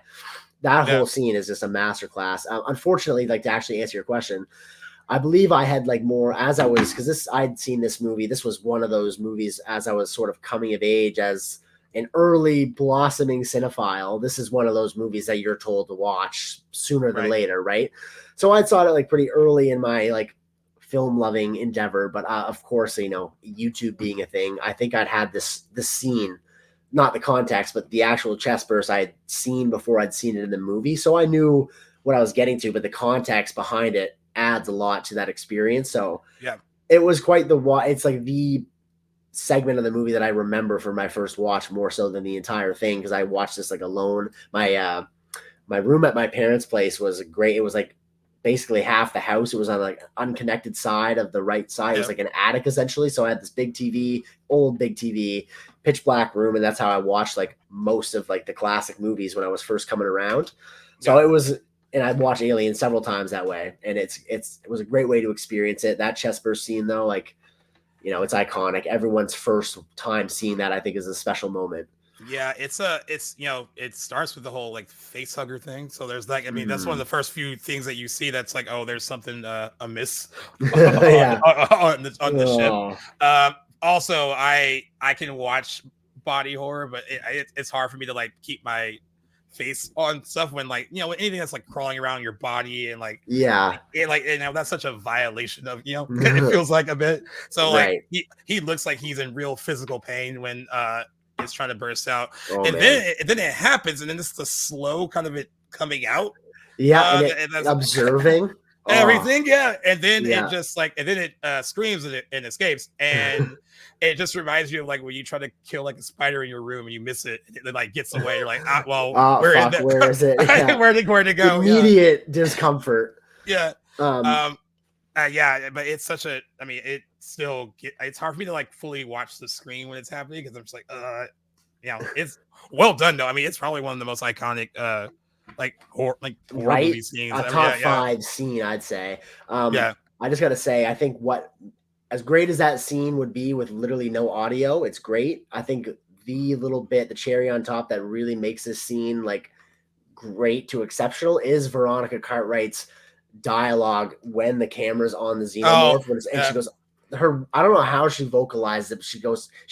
That Yeah. whole scene is just a masterclass. Unfortunately, like to actually answer your question, I believe I had like more as I was, because I'd seen this movie. This was one of those movies as I was sort of coming of age as an early blossoming cinephile. This is one of those movies that you're told to watch sooner than later, right? So I saw it like pretty early in my like film loving endeavor. But of course, you know, YouTube being a thing, I think I'd had this scene, not the context, but the actual chest burst I had seen before I'd seen it in the movie. So I knew what I was getting to, but the context behind it adds a lot to that experience. So yeah, it was quite it's like the segment of the movie that I remember from my first watch more so than the entire thing, because I watched this like alone. My room at my parents' place was great. It was like basically half the house. It was on like unconnected side of the right side. It was like an attic essentially. So I had this big TV, old big TV, pitch black room, and that's how I watched like most of like the classic movies when I was first coming around. So it was, and I've watched Alien several times that way, and it was a great way to experience it. That chest burst scene though, like, you know, it's iconic. Everyone's first time seeing that, I think, is a special moment. Yeah, it's you know, it starts with the whole like face hugger thing. So there's like, I mean, that's one of the first few things that you see that's like, oh, there's something amiss on the ship. Also, I can watch body horror, but it's hard for me to like keep my face on stuff when, like, you know, anything that's like crawling around your body and like, like you know, that's such a violation of, you know, it feels like a bit. So like he looks like he's in real physical pain when it's trying to burst out, and then it happens, and then it's the slow kind of it coming out, and observing everything, and then it just like, and then it screams and escapes, and it just reminds you of like when you try to kill like a spider in your room and you miss it, and it like gets away. You're like, where is it? Yeah. where to go? Immediate discomfort. Yeah. Yeah, but it's such a, I mean, it's hard for me to like fully watch the screen when it's happening, because I'm just like, you know, it's well done though. I mean, it's probably one of the most iconic horror movie scenes. A top 5 scene, I'd say. I just gotta say, I think as great as that scene would be with literally no audio, it's great. I think the cherry on top that really makes this scene like great to exceptional is Veronica Cartwright's dialogue when the camera's on the Xenomorph, she goes, I don't know how she vocalized it, but she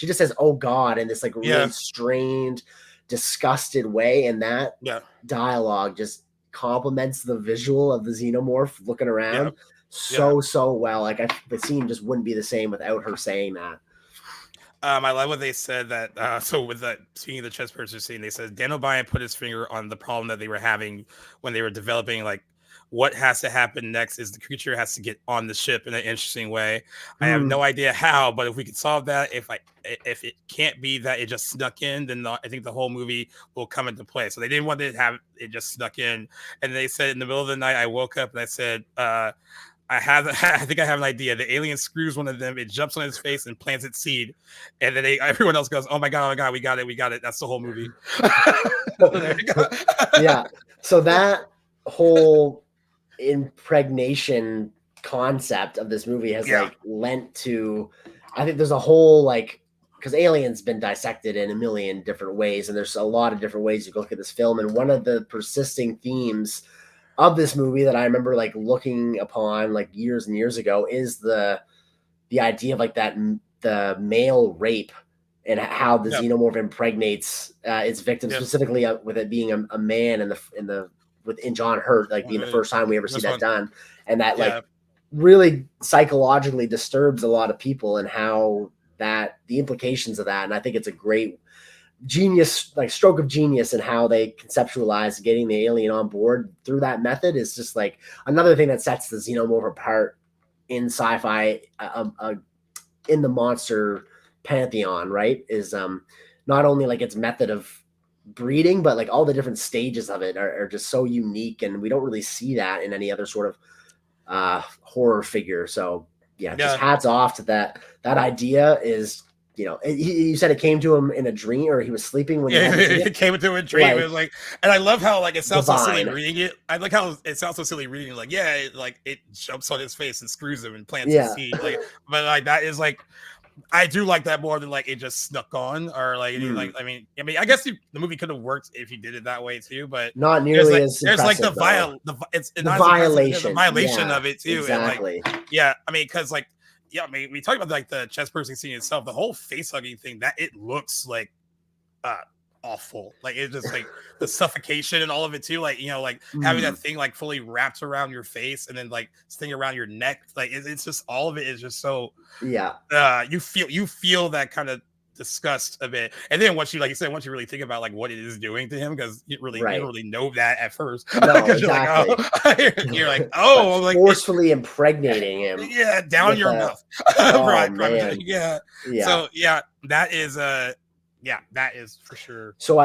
just says, "Oh God," in this like really strained, disgusted way, and that dialogue just complements the visual of the Xenomorph looking around so well. Like the scene just wouldn't be the same without her saying that. I love what they said that so with that, speaking of the chest burster scene, they said Dan O'Brien put his finger on the problem that they were having when they were developing like what has to happen next is the creature has to get on the ship in an interesting way. I have no idea how, but if we could solve that, if it can't be that it just snuck in, then I think the whole movie will come into play. So they didn't want to have it just snuck in. And they said in the middle of the night, I woke up and I said, I think I have an idea. The alien screws one of them, it jumps on his face and plants its seed. And then everyone else goes, oh my God, we got it. That's the whole movie. There you go. Yeah. So that whole impregnation concept of this movie has like lent to, I think there's a whole like, because Alien's been dissected in a million different ways, and there's a lot of different ways you can look at this film, and one of the persisting themes of this movie that I remember like looking upon like years and years ago is the idea of like the male rape and how the Xenomorph impregnates its victim, specifically with it being a man in John Hurt, like being the first time we ever see that done. And that like really psychologically disturbs a lot of people, and how the implications of that. And I think it's a great genius, like stroke of genius, in how they conceptualize getting the alien on board through that method is just like another thing that sets the Xenomorph apart in sci-fi, in the monster pantheon, right? Is not only like its method of breeding, but like all the different stages of it are just so unique, and we don't really see that in any other sort of horror figure. So just hats off to that idea. Is, you know, you said it came to him in a dream, or he was sleeping when it came into a dream. Like, it was like, and I love how like it sounds so silly reading it. I like how it sounds so silly reading it. Like, it jumps on his face and screws him and plants his seed. Like, but like that is like I do like that more than like it just snuck on or like I mean, I guess the movie could have worked if you did it that way too, but not nearly as there's like the violation of it too, exactly. And like, I mean, because like, I mean, we talked about like the chest bursting scene itself, the whole face hugging thing that it looks like awful, like it's just like the suffocation and all of it too, like like having that thing like fully wrapped around your face and then like sting around your neck, like it's just all of it is just so you feel that kind of disgust of it, and then once you like you said, once you really think about like what it is doing to him, because you don't really know that at first, because you're like oh like forcefully impregnating him down your mouth. right so that is that is for sure. So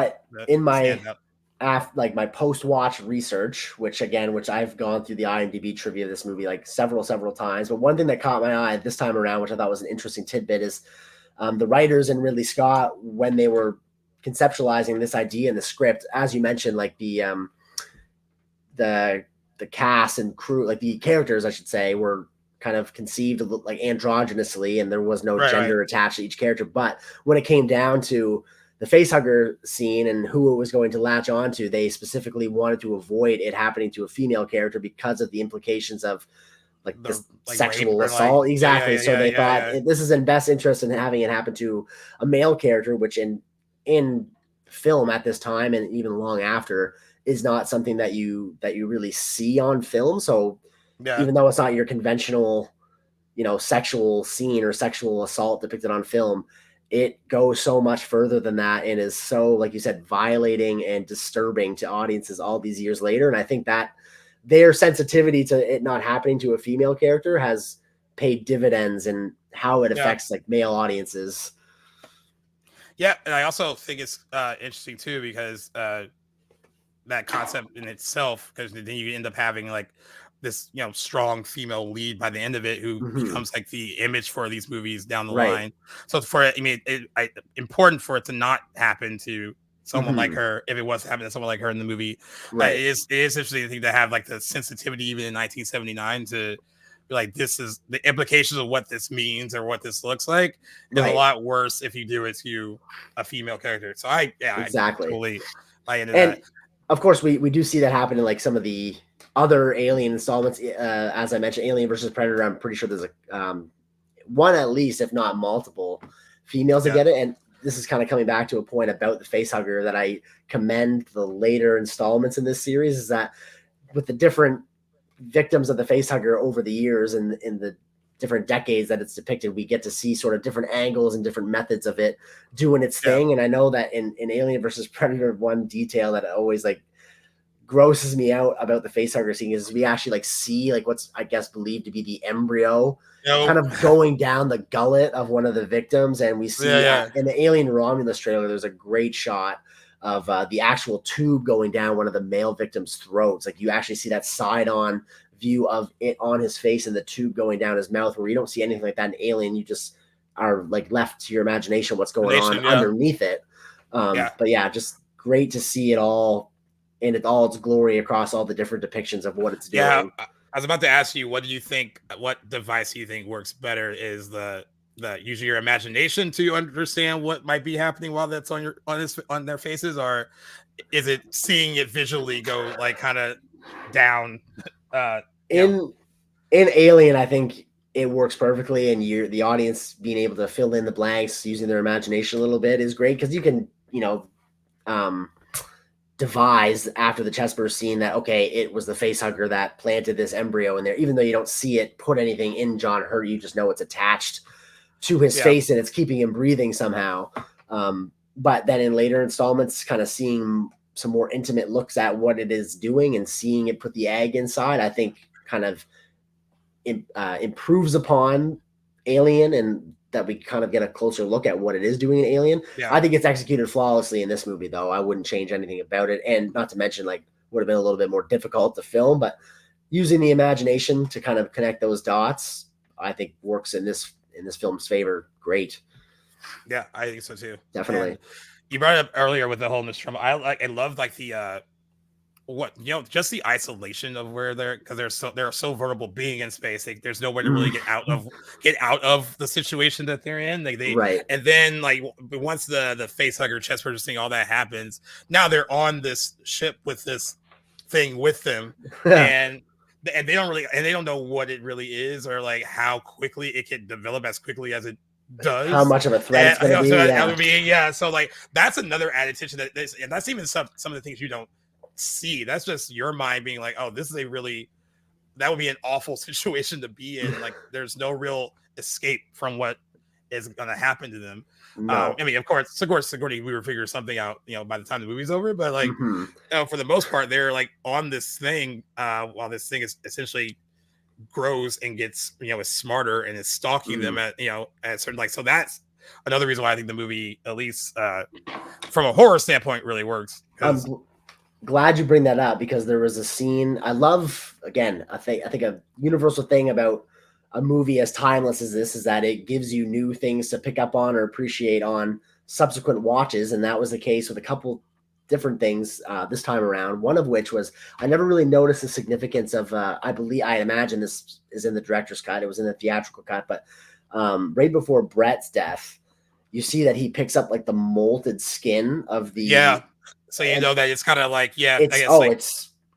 in my my post-watch research, which I've gone through the IMDb trivia of this movie like several times, but one thing that caught my eye this time around, which I thought was an interesting tidbit, is the writers and Ridley Scott, when they were conceptualizing this idea in the script, as you mentioned, like the cast and crew, like the characters, I should say, were kind of conceived like androgynously, and there was no gender attached to each character. But when it came down to the facehugger scene and who it was going to latch onto, they specifically wanted to avoid it happening to a female character because of the implications of like this sexual assault. So they thought this is in best interest in having it happen to a male character, which in film at this time and even long after is not something that you really see on film. So even though it's not your conventional, sexual scene or sexual assault depicted on film, it goes so much further than that and is so, like you said, violating and disturbing to audiences all these years later. And I think that their sensitivity to it not happening to a female character has paid dividends in how it affects like male audiences. Yeah, and I also think it's interesting too because that concept in itself, because then you end up having like this strong female lead by the end of it who becomes like the image for these movies down the line. So for it, I mean, important for it to not happen to someone like her, if it was happening to someone like her in the movie. It is interesting, I think, to have like the sensitivity even in 1979 to be like, this is the implications of what this means or what this looks like is a lot worse if you do it to a female character. So I totally buy into that. Of course, we do see that happen in like some of the other Alien installments. As I mentioned, Alien versus Predator, I'm pretty sure there's a one at least, if not multiple, females that get it. And this is kind of coming back to a point about the facehugger that I commend the later installments in this series, is that with the different victims of the facehugger over the years and in the different decades that it's depicted, we get to see sort of different angles and different methods of it doing its thing. And I know that in Alien versus Predator, one detail that always like grosses me out about the facehugger scene is we actually like see like what's I guess believed to be the embryo kind of going down the gullet of one of the victims, and we see in the Alien Romulus trailer there's a great shot of the actual tube going down one of the male victims' throats. Like you actually see that side-on view of it on his face and the tube going down his mouth, where you don't see anything like that in Alien. You just are like left to your imagination what's going on underneath it. But just great to see it all in all its glory across all the different depictions of what it's doing. Yeah, I was about to ask you, what device do you think works better? Is the using your imagination to understand what might be happening while that's on their faces, or is it seeing it visually go like kind of down? In Alien, I think it works perfectly, and the audience being able to fill in the blanks using their imagination a little bit is great, because you can devise after the chest burst scene that it was the facehugger that planted this embryo in there, even though you don't see it put anything in John Hurt. You just know it's attached to his face and it's keeping him breathing somehow. But then in later installments, kind of seeing some more intimate looks at what it is doing and seeing it put the egg inside, I think kind of improves upon Alien, and that we kind of get a closer look at what it is doing in Alien. I think it's executed flawlessly in this movie, though. I wouldn't change anything about it. And not to mention, like, would have been a little bit more difficult to film, but using the imagination to kind of connect those dots, I think works in this film's favor. Great. Yeah, I think so too. Definitely. And you brought it up earlier with the whole Nostromo. I love like the what just the isolation of where because they're so vulnerable being in space. There's nowhere to really get out of the situation that they're in. Right. And then like once the face hugger, chest purchasing, all that happens, now they're on this ship with this thing with them, and they don't know what it really is or like how quickly it can develop as quickly as it does, how much of a threat it's going to be. Yeah. So like that's another added tension and that's even some of the things you don't see. That's just your mind being like, oh, this is that would be an awful situation to be in. Like there's no real escape from what is going to happen to them. No. I mean, of course, Sigourney Weaver figure something out, by the time the movie's over. But like, for the most part, they're like on this thing while this thing is essentially grows and gets, is smarter and is stalking them at certain like. So that's another reason why I think the movie, at least from a horror standpoint, really works. I'm glad you bring that up because there was a scene I love. Again, I think a universal thing about a movie as timeless as this is that it gives you new things to pick up on or appreciate on subsequent watches. And that was the case with a couple different things this time around. One of which was I never really noticed the significance of, I imagine this is in the director's cut. It was in the theatrical cut, but right before Brett's death, you see that he picks up like the molted skin of the, so that it's kind of like,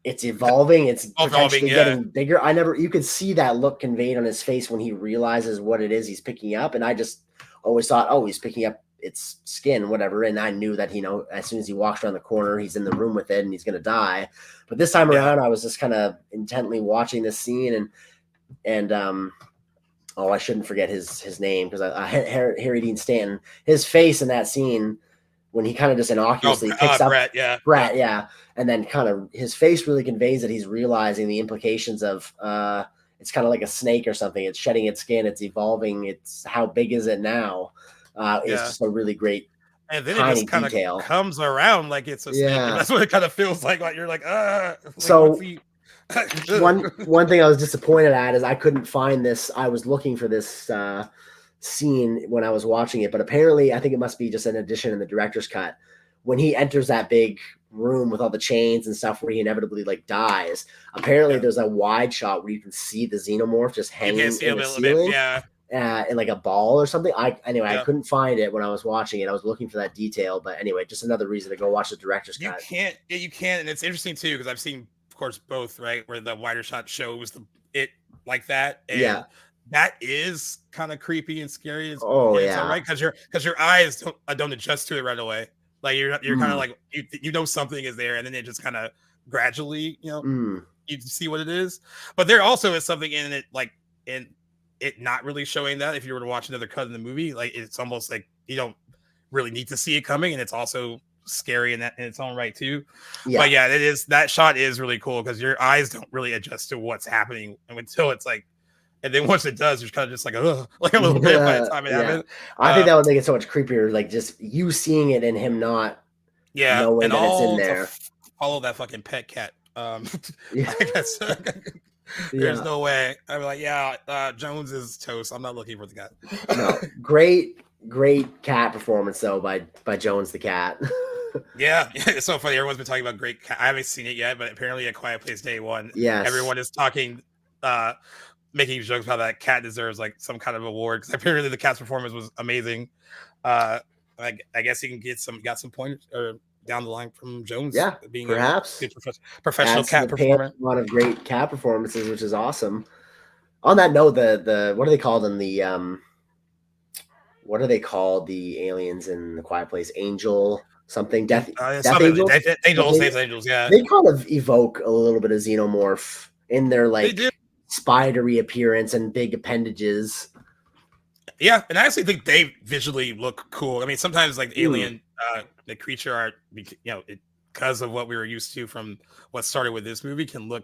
it's evolving. It's potentially yeah. getting bigger. You could see that look conveyed on his face when he realizes what it is he's picking up. And I just always thought, oh, he's picking up its skin, whatever. And I knew that, as soon as he walks around the corner, he's in the room with it and he's going to die. But this time around, I was just kind of intently watching this scene and I shouldn't forget his name because Harry Dean Stanton, his face in that scene when he kind of just innocuously picks up Brett, and then kind of his face really conveys that he's realizing the implications of it's kind of like a snake or something. It's shedding its skin, it's evolving. It's how big is it now? It's just a really great and then it just kind of comes around like it's a snake. And that's what it kind of feels like you're like, so one thing I was disappointed at is I couldn't find this. I was looking for this scene when I was watching it, but apparently I think it must be just an addition in the director's cut when he enters that big room with all the chains and stuff where he inevitably like dies. Apparently there's a wide shot where you can see the Xenomorph just hanging in the ceiling, in like a ball or something. I couldn't find it when I was watching it. I was looking for that detail, but anyway, just another reason to go watch the director's cut. You can't, and it's interesting too because I've seen, of course, both, right, where the wider shot shows it like that, and that is kind of creepy and scary. Right, because your eyes don't adjust to it right away. Like you're kind of like you something is there, and then it just kind of gradually you see what it is. But there also is something in it, like in it not really showing that. If you were to watch another cut in the movie, like it's almost like you don't really need to see it coming, and it's also scary in its own right too. But that shot is really cool because your eyes don't really adjust to what's happening until it's like. And then once it does, you're kind of just like, like a little bit by the time it happens. I think that would make it so much creepier, like just you seeing it and him not knowing that it's in there. Follow that fucking pet cat. I guess there's no way. I'm like, Jones is toast. I'm not looking for the cat. No, great cat performance though by Jones the cat. It's so funny. Everyone's been talking about great cat. I haven't seen it yet, but apparently at Quiet Place Day 1, everyone is talking. Making jokes about that cat deserves like some kind of award because apparently the cat's performance was amazing. I guess he can got some points down the line from Jones. Being perhaps a good professional cat performer. A lot of great cat performances, which is awesome. On that note, the what are they called in the what are they called the aliens in the Quiet Place? Angel something? Death Angels? Angels. Yeah, they kind of evoke a little bit of Xenomorph in their like spidery appearance and big appendages. And I actually think they visually look cool. I mean, sometimes like the alien, the creature art, because of what we were used to from what started with this movie, can look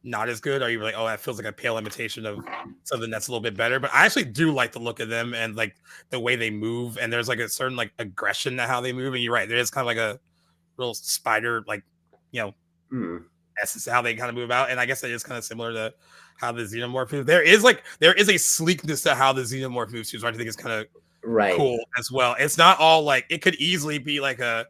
not as good. Or you're like, oh, that feels like a pale imitation of something that's a little bit better. But I actually do like the look of them and like the way they move. And there's like a certain like aggression to how they move. And you're right, there is kind of like a little spider, like that's how they kind of move out. And I guess that is kind of similar to how the Xenomorph moves. There is a sleekness to how the Xenomorph moves too, so I think it's kind of cool as well. It's not all like it could easily be like a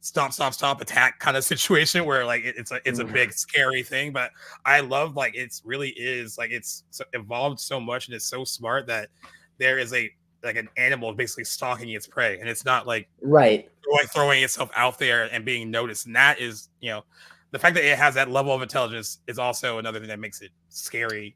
stop attack kind of situation where like it's a big scary thing. But I love like it's really is like it's evolved so much and it's so smart that there is like an animal basically stalking its prey, and it's not like throwing itself out there and being noticed. And that is, the fact that it has that level of intelligence is also another thing that makes it scary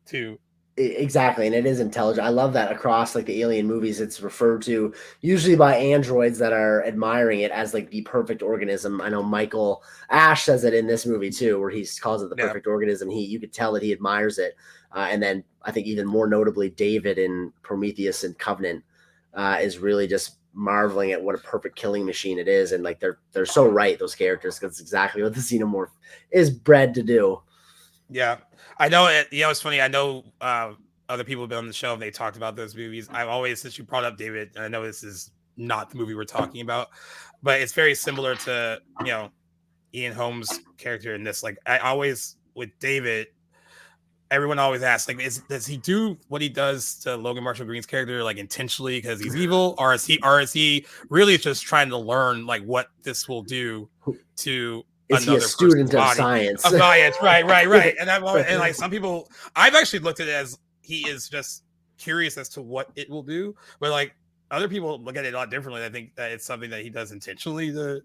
too. Exactly, and it is intelligent. I love that across like the Alien movies, it's referred to usually by androids that are admiring it as like the perfect organism. I know Michael Ash says it in this movie too, where he calls it the perfect organism. You could tell that he admires it. And then I think even more notably, David in Prometheus and Covenant is really just marveling at what a perfect killing machine it is. And like they're so right, those characters, because it's exactly what the Xenomorph is bred to do. Yeah, I know it. It's funny. I know other people have been on the show and they talked about those movies. I've always, since you brought up David, and I know this is not the movie we're talking about, but it's very similar to Ian Holm's character in this. Like I always with David, everyone always asks, like, does he do what he does to Logan Marshall Green's character like intentionally because he's evil, or is he really just trying to learn like what this will do to is he a student of science? Of science, right. And like some people, I've actually looked at it as he is just curious as to what it will do, but like other people look at it a lot differently. I think that it's something that he does intentionally to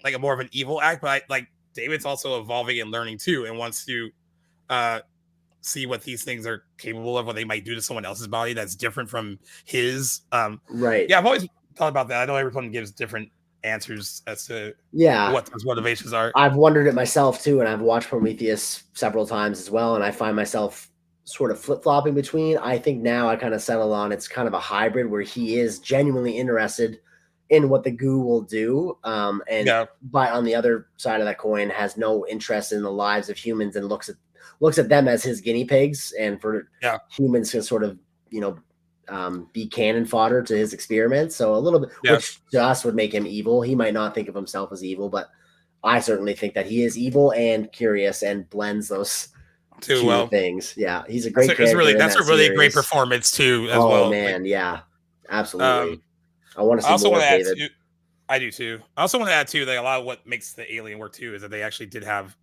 like a more of an evil act. But like David's also evolving and learning too, and wants to see what these things are capable of, what they might do to someone else's body that's different from his. Right. Yeah, I've always thought about that. I know everyone gives different answers as to what those motivations are. I've wondered it myself too, and I've watched Prometheus several times as well, and I find myself sort of flip-flopping between. I think now I kind of settle on it's kind of a hybrid where he is genuinely interested in what the goo will do, but on the other side of that coin has no interest in the lives of humans and looks at them as his guinea pigs, and for humans to sort of be cannon fodder to his experiments. So a little bit, which to us would make him evil. He might not think of himself as evil, but I certainly think that he is evil and curious and blends those two things. Yeah, he's a great character. That's a really great performance too. As well. Oh man, yeah, absolutely. I want to see more of David. I do too. I also want to add too that a lot of what makes the Alien work too is that they actually did have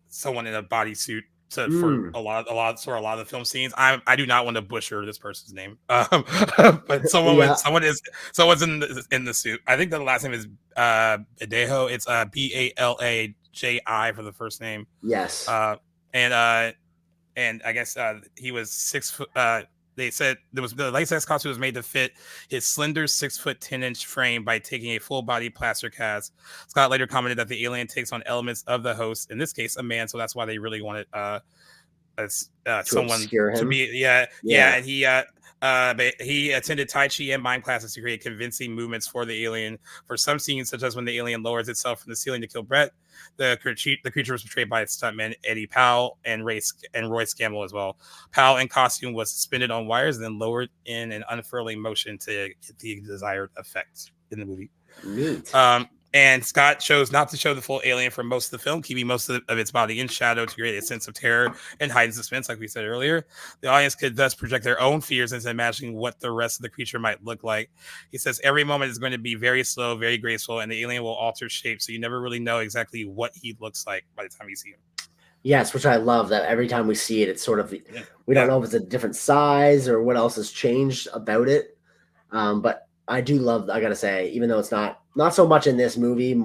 someone in a bodysuit for a lot of the film scenes. I do not want to butcher this person's name, but someone's in the suit. I think the last name is Badejo. It's Balaji for the first name. Yes. And I guess he was 6 foot. They said the latex costume was made to fit his slender 6 foot 10-inch frame by taking a full body plaster cast. Scott later commented that the alien takes on elements of the host, in this case a man, so that's why they really wanted someone to be and he attended Tai Chi and mime classes to create convincing movements for the alien. For some scenes, such as when the alien lowers itself from the ceiling to kill Brett, the creature was portrayed by its stuntman Eddie Powell and Roy Scammell as well. Powell in costume was suspended on wires and then lowered in an unfurling motion to get the desired effect in the movie. Neat. And Scott chose not to show the full alien for most of the film, keeping most of its body in shadow to create a sense of terror and heightened suspense, like we said earlier. The audience could thus project their own fears into imagining what the rest of the creature might look like. He says every moment is going to be very slow, very graceful, and the alien will alter shape, so you never really know exactly what he looks like by the time you see him. Yes, which I love, that every time we see it, it's sort of, we don't know if it's a different size or what else has changed about it. But I do love, I gotta say, even though it's not so much in this movie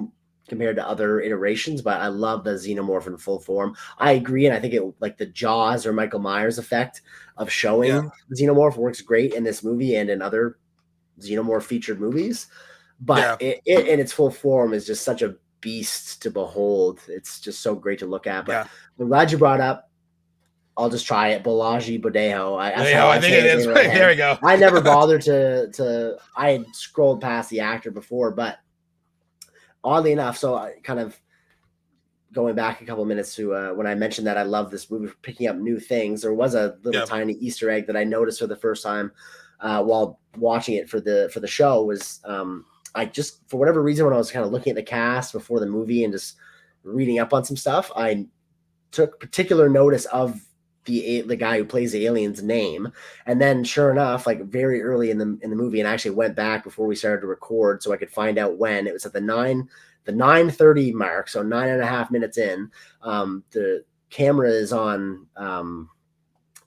compared to other iterations, but I love the Xenomorph in full form. I agree, and I think it, like the Jaws or Michael Myers effect of showing the Xenomorph, works great in this movie and in other Xenomorph featured movies. But it in its full form is just such a beast to behold. It's just so great to look at. But I'm glad you brought up. I'll just try it. Balaji Badejo. I think it is. There we go. I never bothered to. I had scrolled past the actor before, but oddly enough, so I kind of going back a couple of minutes to when I mentioned that I love this movie for picking up new things. There was a little tiny Easter egg that I noticed for the first time while watching it for the show. Was I just, for whatever reason, when I was kind of looking at the cast before the movie and just reading up on some stuff, I took particular notice of the guy who plays the alien's name. And then sure enough, like very early in the movie, and I actually went back before we started to record so I could find out when. It was at the 9:30 mark, so 9.5 minutes in. The camera is on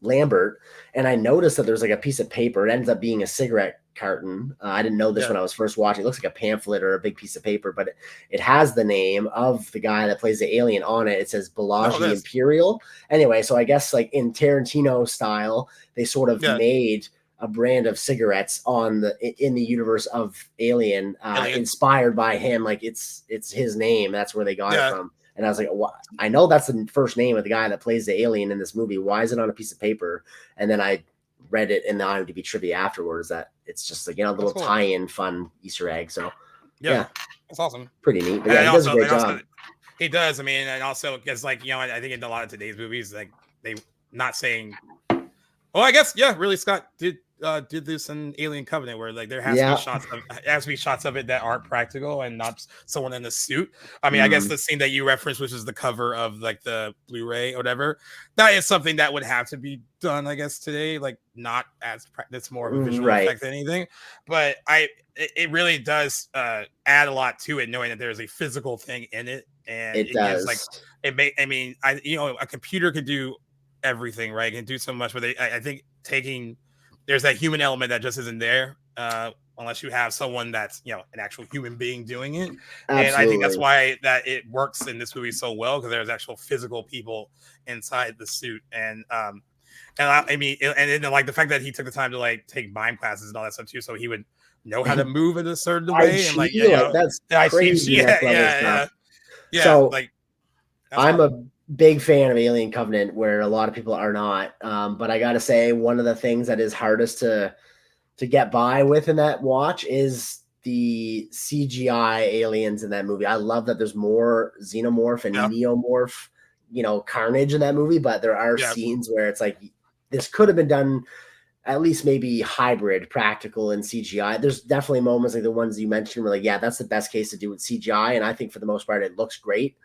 Lambert, and I noticed that there's like a piece of paper. It ends up being a cigarette carton. I didn't know this when I was first watching. It looks like a pamphlet or a big piece of paper, but it has the name of the guy that plays the alien on it. It says Bellagio Imperial. Anyway, so I guess like in Tarantino style, they sort of made a brand of cigarettes in the universe of Alien, inspired by him. Like it's his name. That's where they got it from. And I was like, what? I know that's the first name of the guy that plays the alien in this movie. Why is it on a piece of paper? And then I read it in the IMDb trivia afterwards that it's just like, a little tie-in fun Easter egg. So yeah, it's awesome. Pretty neat. But yeah, he does a great job. He does. I mean, and also because like, I think in a lot of today's movies, like they not saying, well, I guess, Ridley Scott did this in Alien Covenant, where like there has to be shots of it that aren't practical and not someone in a suit. I mean, I guess the scene that you referenced, which is the cover of like the Blu-ray or whatever, that is something that would have to be done, I guess, today. Like not as it's more of a visual effect than anything, but it really does add a lot to it, knowing that there's a physical thing in it, and it does. Gives, like a computer could do everything, right? It can do so much, but I think there's that human element that just isn't there unless you have someone that's an actual human being doing it. Absolutely. And I think that's why that it works in this movie so well, because there's actual physical people inside the suit. And I mean, and then like the fact that he took the time to like take mime classes and all that stuff too, so he would know how to move in a certain way. And like that's crazy. Yeah. So like I'm a big fan of Alien Covenant, where a lot of people are not. But I got to say, one of the things that is hardest to get by with in that watch is the CGI aliens in that movie. I love that there's more Xenomorph and Neomorph, carnage in that movie, but there are scenes where it's like, this could have been done at least maybe hybrid, practical and CGI. There's definitely moments like the ones you mentioned where like, that's the best case to do with CGI. And I think for the most part, it looks great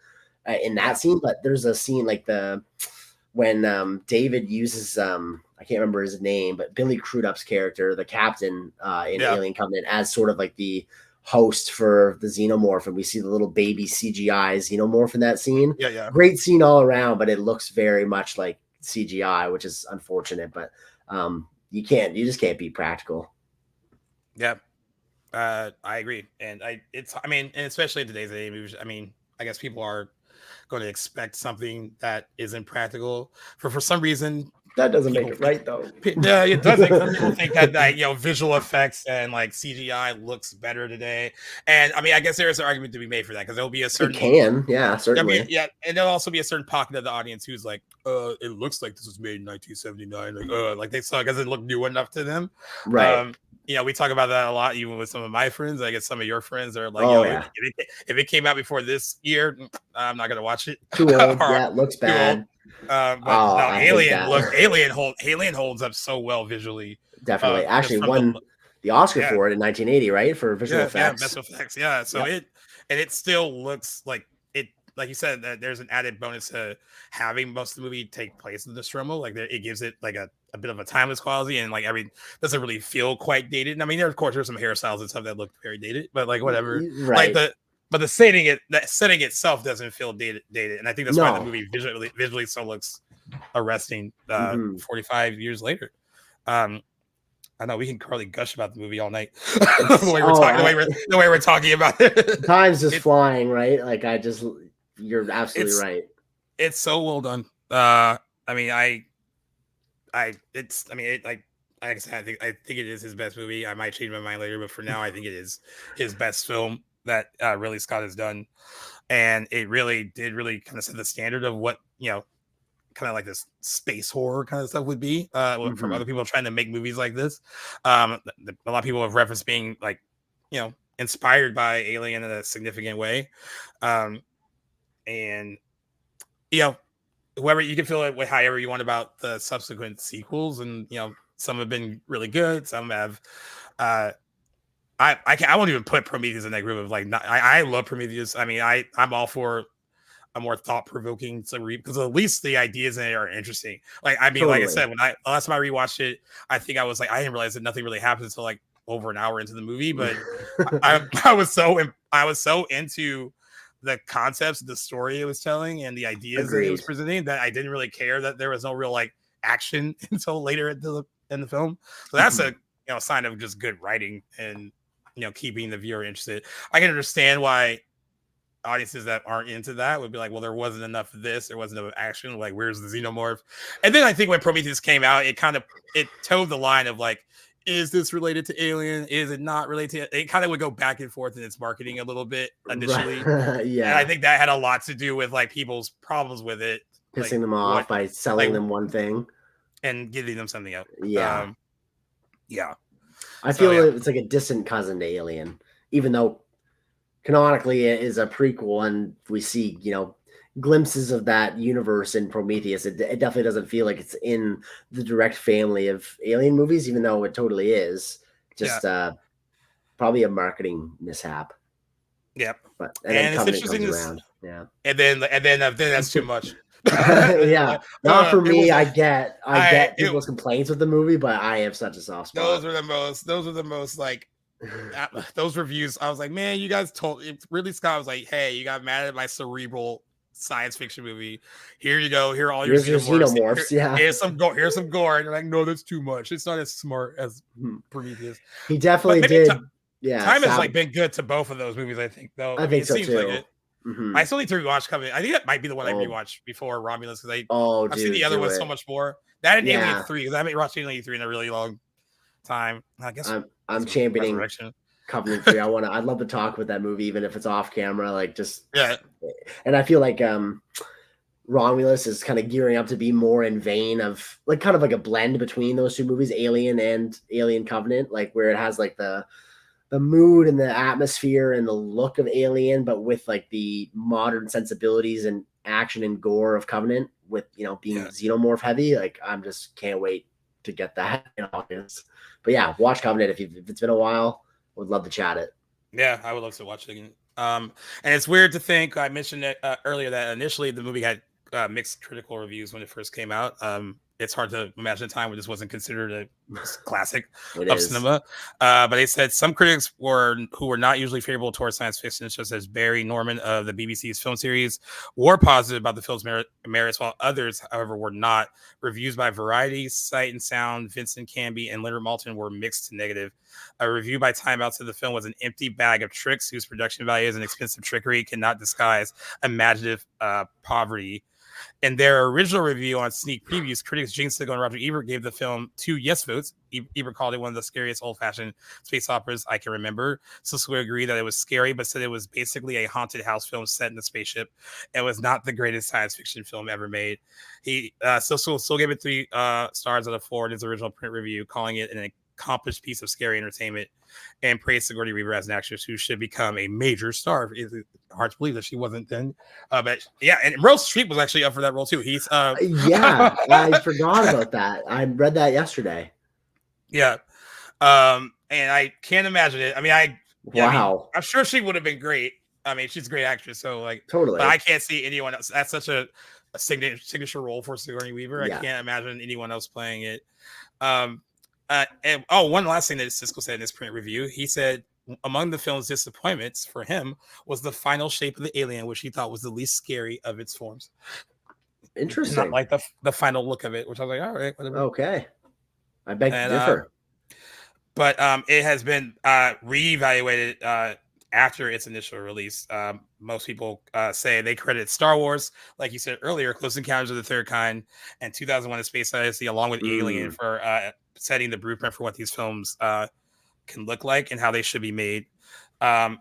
in that scene. But there's a scene like when David uses, I can't remember his name, but Billy Crudup's character, the captain in Alien Covenant, as sort of like the host for the Xenomorph, and we see the little baby CGI Xenomorph in that scene. Great scene all around, but it looks very much like CGI, which is unfortunate. But you just can't be practical. I agree. And and especially in today's age, I guess people are going to expect something that isn't practical for some reason. That doesn't make it right, though. Yeah, it doesn't. Some people think that visual effects and like CGI looks better today, and I guess there is an argument to be made for that, because there'll be a certain certainly, and there'll also be a certain pocket of the audience who's like, it looks like this was made in 1979, like they saw it because it looked new enough to them, right? We talk about that a lot, even with some of my friends. I guess some of your friends are like, if it came out before this year, I'm not gonna watch it. Too old. It looks bad. Alien holds up so well visually. Definitely, actually won the Oscar for it in 1980, right, for visual effects. Visual effects. So it still looks like it. Like you said, that there's an added bonus to having most of the movie take place in the Nostromo. Like it gives it like a bit of a timeless quality, and like doesn't really feel quite dated. And there's some hairstyles and stuff that look very dated, but like whatever, right? But the setting itself doesn't feel dated, and I think that's why the movie visually so looks arresting 45 years later. I know we can probably gush about the movie all night. the way we're talking about it. Time's just flying, right? Like you're absolutely right. It's so well done. I think it is his best movie. I might change my mind later, but for now, I think it is his best film that Ridley Scott has done, and it really did kind of set the standard of what kind of like this space horror kind of stuff would be from other people trying to make movies like this. A lot of people have referenced being like inspired by Alien in a significant way, and whoever, you can feel it however you want about the subsequent sequels, and some have been really good, some have I won't even put Prometheus in that group of like, I love Prometheus. I'm all for a more thought-provoking because at least the ideas in it are interesting. Like, I mean, like I said, when last time I rewatched it, I think I was like, I didn't realize that nothing really happens until like over an hour into the movie, but I was so into the concepts, the story it was telling, and the ideas that it was presenting that I didn't really care that there was no real like action until later in the film. So that's a sign of just good writing and keeping the viewer interested. I can understand why audiences that aren't into that would be like, well, there wasn't enough of this, there wasn't enough action, like where's the Xenomorph? And then I think when Prometheus came out, it towed the line of like, is this related to Alien? Is it not related to it? Kind of would go back and forth in its marketing a little bit initially. Yeah. And I think that had a lot to do with like people's problems with it. Pissing them off by selling them one thing. And giving them something else. Yeah. Yeah. I feel it's like a distant cousin to Alien, even though canonically it is a prequel and we see, glimpses of that universe in Prometheus. It definitely doesn't feel like it's in the direct family of Alien movies, even though it totally is. Just probably a marketing mishap. Yep. But and it's interesting around. Yeah. And then that's too much. Yeah, not for me. I get people's complaints with the movie, but I have such a soft spot. Those are the most like those reviews. I was like, man, you guys Ridley Scott was like, hey, you got mad at my cerebral science fiction movie. Here you go. Here are all your xenomorphs. Here's some gore. Here's some gore. And you're like, no, that's too much. It's not as smart as Prometheus. He definitely did. Time has like been good to both of those movies. I think though. I think so seems too. Like it. I still need to rewatch Covenant. I think that might be the one I rewatched before Romulus because I've seen the other one so much more. That and Alien 3 because I haven't watched Alien 3 in a really long time. I guess I'm championing Covenant 3. I'd love to talk with that movie even if it's off camera. Like just And I feel like Romulus is kind of gearing up to be more in vein of like kind of like a blend between those two movies, Alien and Alien Covenant, like where it has like the mood and the atmosphere and the look of Alien, but with like the modern sensibilities and action and gore of Covenant with, being Xenomorph heavy. Like I'm just can't wait to get that in August. But yeah, watch Covenant if it's been a while. Would love to chat it. Yeah, I would love to watch it again. And it's weird to think, I mentioned it earlier that initially the movie had mixed critical reviews when it first came out. It's hard to imagine a time when this wasn't considered a classic of cinema. But they said some critics who were not usually favorable towards science fiction, such as Barry Norman of the BBC's film series, were positive about the film's merits, while others, however, were not. Reviews by Variety, Sight and Sound, Vincent Canby, and Leonard Maltin were mixed to negative. A review by Time Out said the film was an empty bag of tricks whose production values and expensive trickery cannot disguise imaginative poverty. In their original review on sneak previews, critics Gene Siegel and Roger Ebert gave the film 2 yes votes. Ebert called it one of the scariest old-fashioned space operas I can remember. Siegel agreed that it was scary, but said it was basically a haunted house film set in a spaceship and was not the greatest science fiction film ever made. He still gave it 3 stars out of 4 in his original print review, calling it an accomplished piece of scary entertainment, and praised Sigourney Weaver as an actress who should become a major star. It's hard to believe that she wasn't then. But yeah, and Meryl Streep was actually up for that role too. He's I forgot about that. I read that yesterday. Yeah. And I can't imagine it. I mean, wow. I'm sure she would have been great. I mean, she's a great actress, so like totally. But I can't see anyone else. That's such a signature role for Sigourney Weaver. I can't imagine anyone else playing it. One last thing that Siskel said in his print review, he said among the film's disappointments for him was the final shape of the alien, which he thought was the least scary of its forms. Interesting. Not like the final look of it, which I was like, all right, whatever. Okay. I beg to differ. But it has been reevaluated after its initial release. Most people say they credit Star Wars, like you said earlier, Close Encounters of the Third Kind, and 2001: A Space Odyssey, along with Alien, for setting the blueprint for what these films can look like and how they should be made. And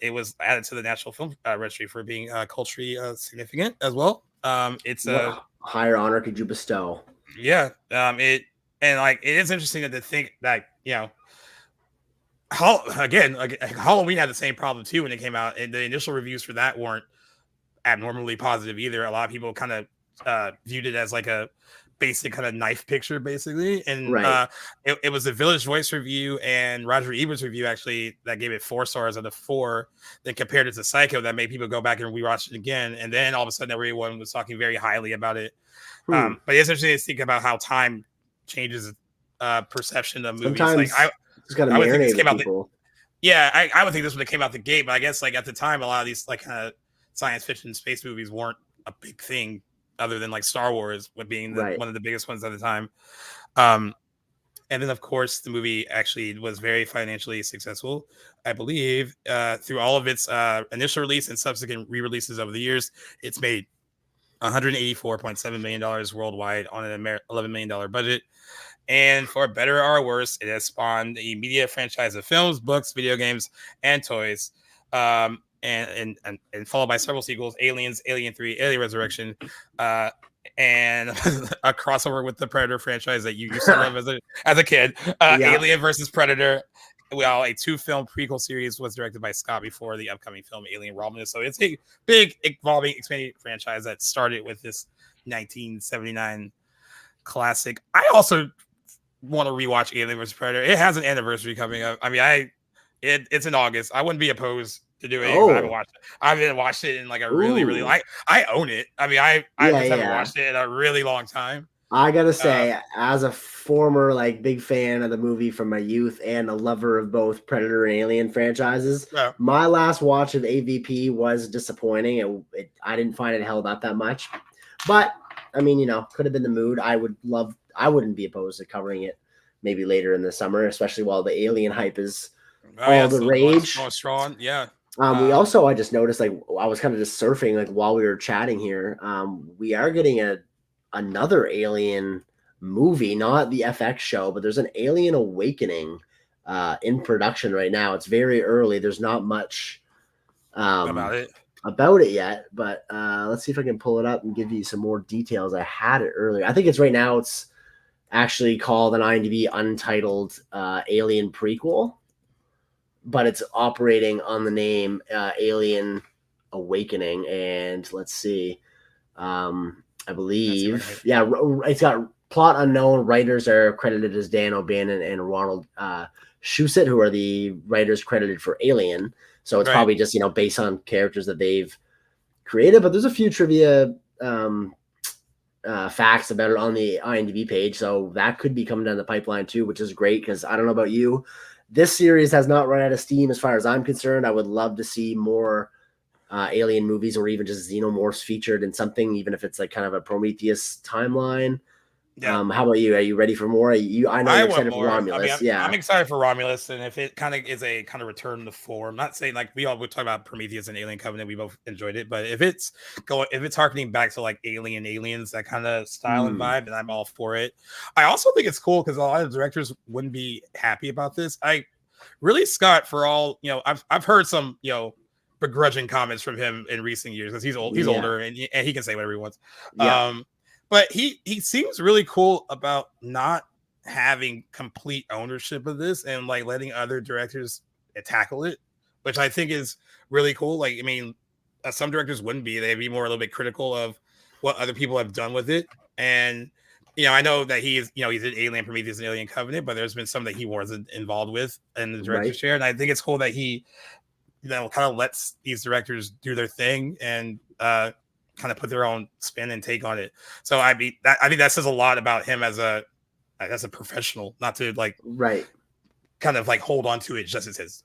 it was added to the National Film Registry for being culturally significant as well. It's a higher honor could you bestow? Yeah. It is interesting to think that, Halloween had the same problem too when it came out, and the initial reviews for that weren't abnormally positive either. A lot of people kind of viewed it as like a basic kind of knife picture, basically. And Right. it was the Village Voice review and Roger Ebert's review actually that gave it 4 stars out of 4. Then compared it to Psycho, that made people go back and rewatch it again. And then all of a sudden, everyone was talking very highly about it. But it's interesting to think about how time changes perception of movies. Sometimes Like just got to I would think this marinate came with out. people. I would think this would have came out the gate, but I guess like at the time, a lot of these like kind of science fiction space movies weren't a big thing, other than like Star Wars, with being one of the biggest ones at the time. And then of course the movie actually was very financially successful, I believe, through all of its initial release and subsequent re-releases over the years. It's made $184.7 million worldwide on an $11 million budget. And for better or worse, it has spawned a media franchise of films, books, video games, and toys. And followed by several sequels: Aliens, Alien 3, Alien Resurrection, and a crossover with the Predator franchise that you used to love as a kid. Alien versus Predator. Well, a 2-film prequel series was directed by Scott before the upcoming film Alien Romulus. So it's a big, evolving, expanding franchise that started with this 1979 classic. I also want to rewatch Alien vs. Predator. It has an anniversary coming up. I mean, it's in August. I wouldn't be opposed to doing it. I haven't watched it. I haven't watched it in like a really I own it. I mean, I just haven't watched it in a really long time. I gotta say, as a former like big fan of the movie from my youth and a lover of both Predator and Alien franchises, my last watch of AVP was disappointing. I didn't find it held up that much, but I mean, you know, could have been the mood. I wouldn't be opposed to covering it maybe later in the summer, especially while the Alien hype is all the rage. Strong, yeah. We also, I just noticed, like, I was kind of just surfing, like, while we were chatting here. We are getting another Alien movie, not the FX show, but there's an Alien Awakening in production right now. It's very early. There's not much about it yet, but let's see if I can pull it up and give you some more details. I had it earlier. I think it's right now. It's actually called an IMDb untitled Alien prequel, but it's operating on the name Alien Awakening. And let's see, I believe, it's got plot unknown. Writers are credited as Dan O'Bannon and Ronald Shusett, who are the writers credited for Alien. So it's probably just, you know, based on characters that they've created. But there's a few trivia facts about it on the IMDb page. So that could be coming down the pipeline too, which is great, because I don't know about you, this series has not run out of steam as far as I'm concerned. I would love to see more Alien movies, or even just Xenomorphs featured in something, even if it's like kind of a Prometheus timeline. How about you? Are you ready for more? I know you're excited for Romulus. I mean, I'm excited for Romulus, and if it kind of is a kind of return to form, I'm not saying like we talk about Prometheus and Alien Covenant, we both enjoyed it, but if it's harkening back to like Aliens, that kind of style and vibe, then I'm all for it. I also think it's cool because a lot of directors wouldn't be happy about this. Ridley Scott, for all, you know, I've heard some, you know, begrudging comments from him in recent years because he's older and he can say whatever he wants. But he seems really cool about not having complete ownership of this and like letting other directors tackle it, which I think is really cool. Like, I mean, some directors wouldn't be; they'd be more a little bit critical of what other people have done with it. And you know, I know that he's in Alien, Prometheus, and Alien Covenant, but there's been some that he wasn't involved with in the director's chair, and I think it's cool that he, you know, kind of lets these directors do their thing and kind of put their own spin and take on it. So I think that says a lot about him as a professional, not to like kind of like hold on to it just as his.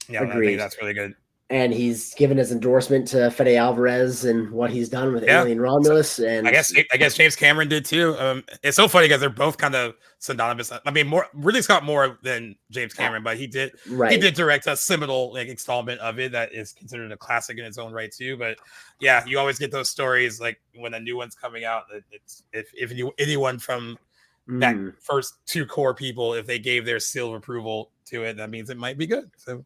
Yeah, I think that's really good. And he's given his endorsement to Fede Alvarez and what he's done with Alien Romulus. And I guess James Cameron did too. It's so funny because they're both kind of synonymous. I mean, Ridley Scott more than James Cameron, but he did direct a seminal like installment of it that is considered a classic in its own right too. But yeah, you always get those stories like when a new one's coming out. If anyone from that first 2 core people, if they gave their seal of approval to it, that means it might be good. So.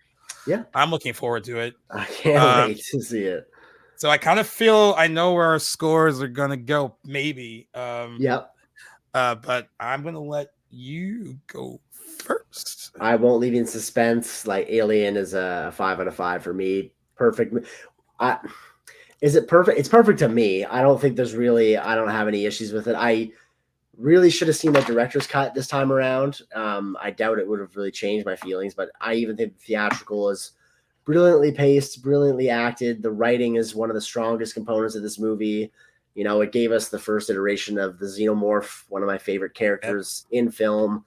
Yeah, I'm looking forward to it. I can't wait to see it. So I kind of feel I know where our scores are gonna go, maybe. But I'm gonna let you go first. I won't leave you in suspense. Like Alien is a 5 out of 5 for me. Perfect. Is it perfect? It's perfect to me. I don't think I don't have any issues with it. I Really should have seen that director's cut this time around. I doubt it would have really changed my feelings, but I even think the theatrical is brilliantly paced, brilliantly acted. The writing is one of the strongest components of this movie. You know, it gave us the first iteration of the Xenomorph, one of my favorite characters in film.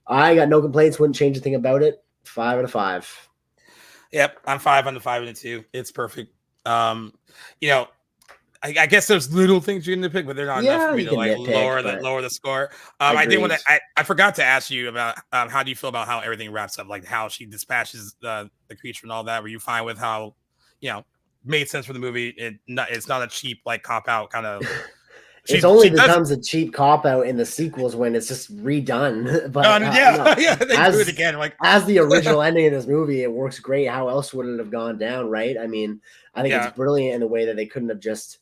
I got no complaints, wouldn't change a thing about it. 5 out of 5. Yep, I'm 5 on the 5 and 2. It's perfect. You know, I guess there's little things you can nitpick, but they're not enough for me to like lower the score. I did want to. I forgot to ask you about how do you feel about how everything wraps up, like how she dispatches the creature and all that. Were you fine with how, made sense for the movie? It's not a cheap like cop out kind of. It only becomes a cheap cop out in the sequels when it's just redone. But they do it again. Like as the original ending of this movie, it works great. How else would it have gone down, right? I mean, I think it's brilliant in the way that they couldn't have just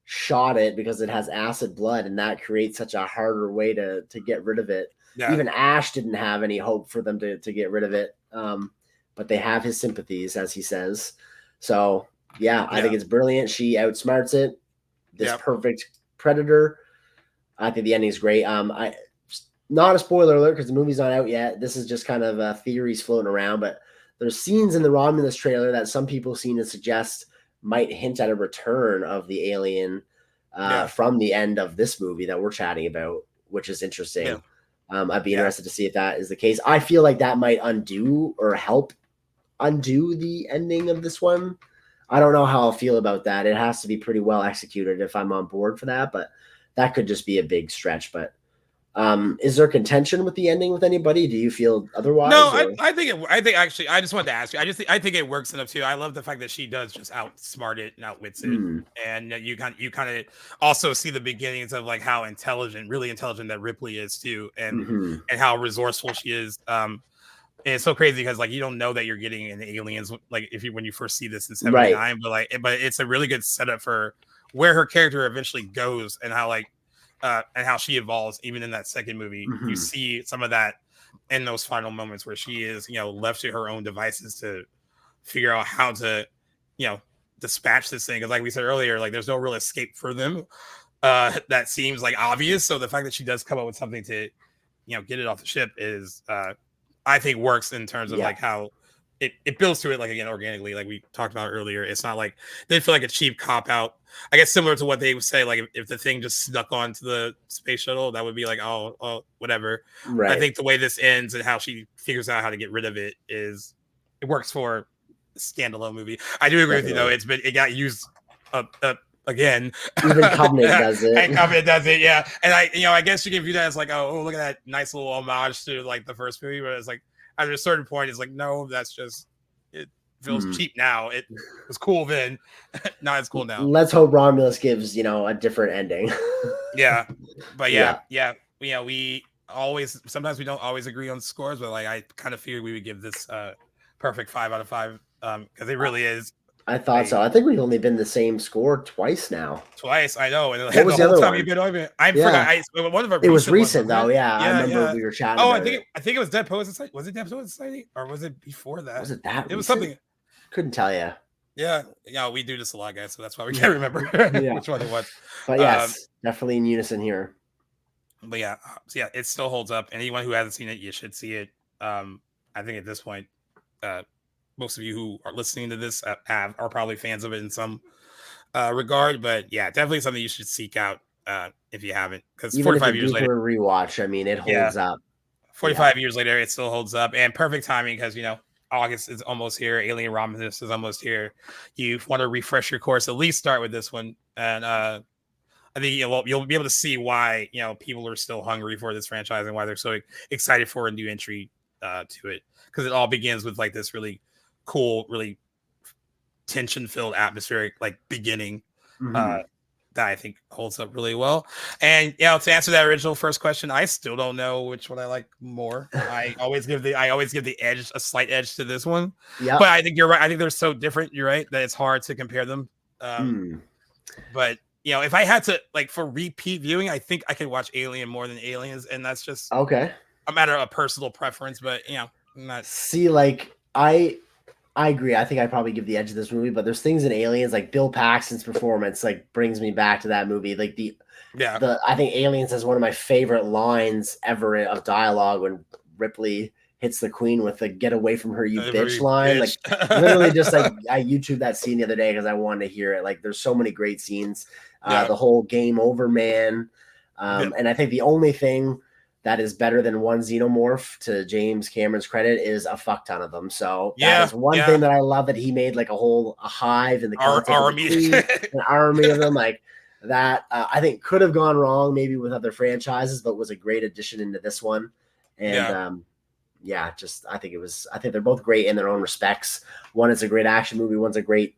shot it because it has acid blood, and that creates such a harder way to get rid of it. Yeah. Even Ash didn't have any hope for them to get rid of it. But they have his sympathies, as he says. So I think it's brilliant. She outsmarts it. This perfect predator. I think the ending is great. Not a spoiler alert because the movie's not out yet. This is just kind of theories floating around, but there's scenes in the Romulus trailer that some people seem to suggest might hint at a return of the alien from the end of this movie that we're chatting about, which is interesting. I'd be interested to see if that is the case. I feel like that might undo or help undo the ending of this one. I don't know how I'll feel about that. It has to be pretty well executed if I'm on board for that, but that could just be a big stretch. But is there contention with the ending with anybody? Do you feel otherwise? No, I think actually, I just wanted to ask you. I think it works enough too. I love the fact that she does just outsmart it and outwits it, and you kind of also see the beginnings of like how really intelligent that Ripley is too, and how resourceful she is. And it's so crazy because like you don't know that you're getting an aliens like when you first see this in 79, but it's a really good setup for where her character eventually goes and how and how she evolves. Even in that second movie, you see some of that in those final moments where she is, left to her own devices to figure out how to, dispatch this thing. Because like we said earlier, like there's no real escape for them. That seems like obvious. So the fact that she does come up with something to, get it off the ship is, I think works in terms of like how it builds to it, like again, organically, like we talked about earlier. It's not like they feel like a cheap cop out. I guess similar to what they would say, like if the thing just snuck onto the space shuttle, that would be like, oh, whatever. Right. I think the way this ends and how she figures out how to get rid of it works for a standalone movie. I do agree with you though. It got used again. Even Covenant does it. And Covenant does it, yeah. And I guess you can view that as like, oh, look at that nice little homage to like the first movie, but it's like at a certain point, it's like, no, that's just it feels cheap now. It was cool then. Now it's cool now. Let's hope Romulus gives, a different ending. Yeah. But we sometimes we don't always agree on scores, but like I kind of figured we would give this perfect 5 out of 5 because it really is. I thought so. I think we've only been the same score twice now. Twice, I know. And what was the other time you've been over? I forgot. One of our it was recent though. Yeah, I remember we were chatting. Oh, I think it was Dead Poets Society. Was it Dead Poets Society, or was it before that? Was it that? It was something. Couldn't tell you. Yeah. We do this a lot, guys, so that's why we can't remember which one it was. But yes, definitely in unison here. But it still holds up. Anyone who hasn't seen it, you should see it. I think at this point, most of you who are listening to this are probably fans of it in some regard, but definitely something you should seek out if you haven't. Because 45 years later, rewatch. I mean, it holds up. 45 years later, it still holds up, and perfect timing because August is almost here. Alien Romulus is almost here. You want to refresh your course, at least start with this one, and I think you'll be able to see why people are still hungry for this franchise and why they're so excited for a new entry to it, because it all begins with like this really cool, really tension-filled atmospheric like beginning that I think holds up really well. And to answer that original first question, I still don't know which one I like more. I always give the edge, a slight edge to this one. Yeah, but I think you're right. I think they're so different. You're right that it's hard to compare them. But if I had to like for repeat viewing, I think I could watch Alien more than Aliens, and that's just a matter of personal preference. But not see like I I agree. I think I'd probably give the edge of this movie, but there's things in Aliens, like Bill Paxton's performance, like brings me back to that movie. Like I think Aliens has one of my favorite lines ever of dialogue when Ripley hits the Queen with the "get away from her, you bitch" line. Bitch. Like literally just like I YouTubed that scene the other day because I wanted to hear it. Like there's so many great scenes. The whole game over, man. And I think the only thing that is better than one Xenomorph, to James Cameron's credit, is a fuck ton of them. So that is one thing that I love, that he made like a hive in the army, an army of them. Like that, I think could have gone wrong maybe with other franchises, but was a great addition into this one. And I think they're both great in their own respects. One is a great action movie. One's a great,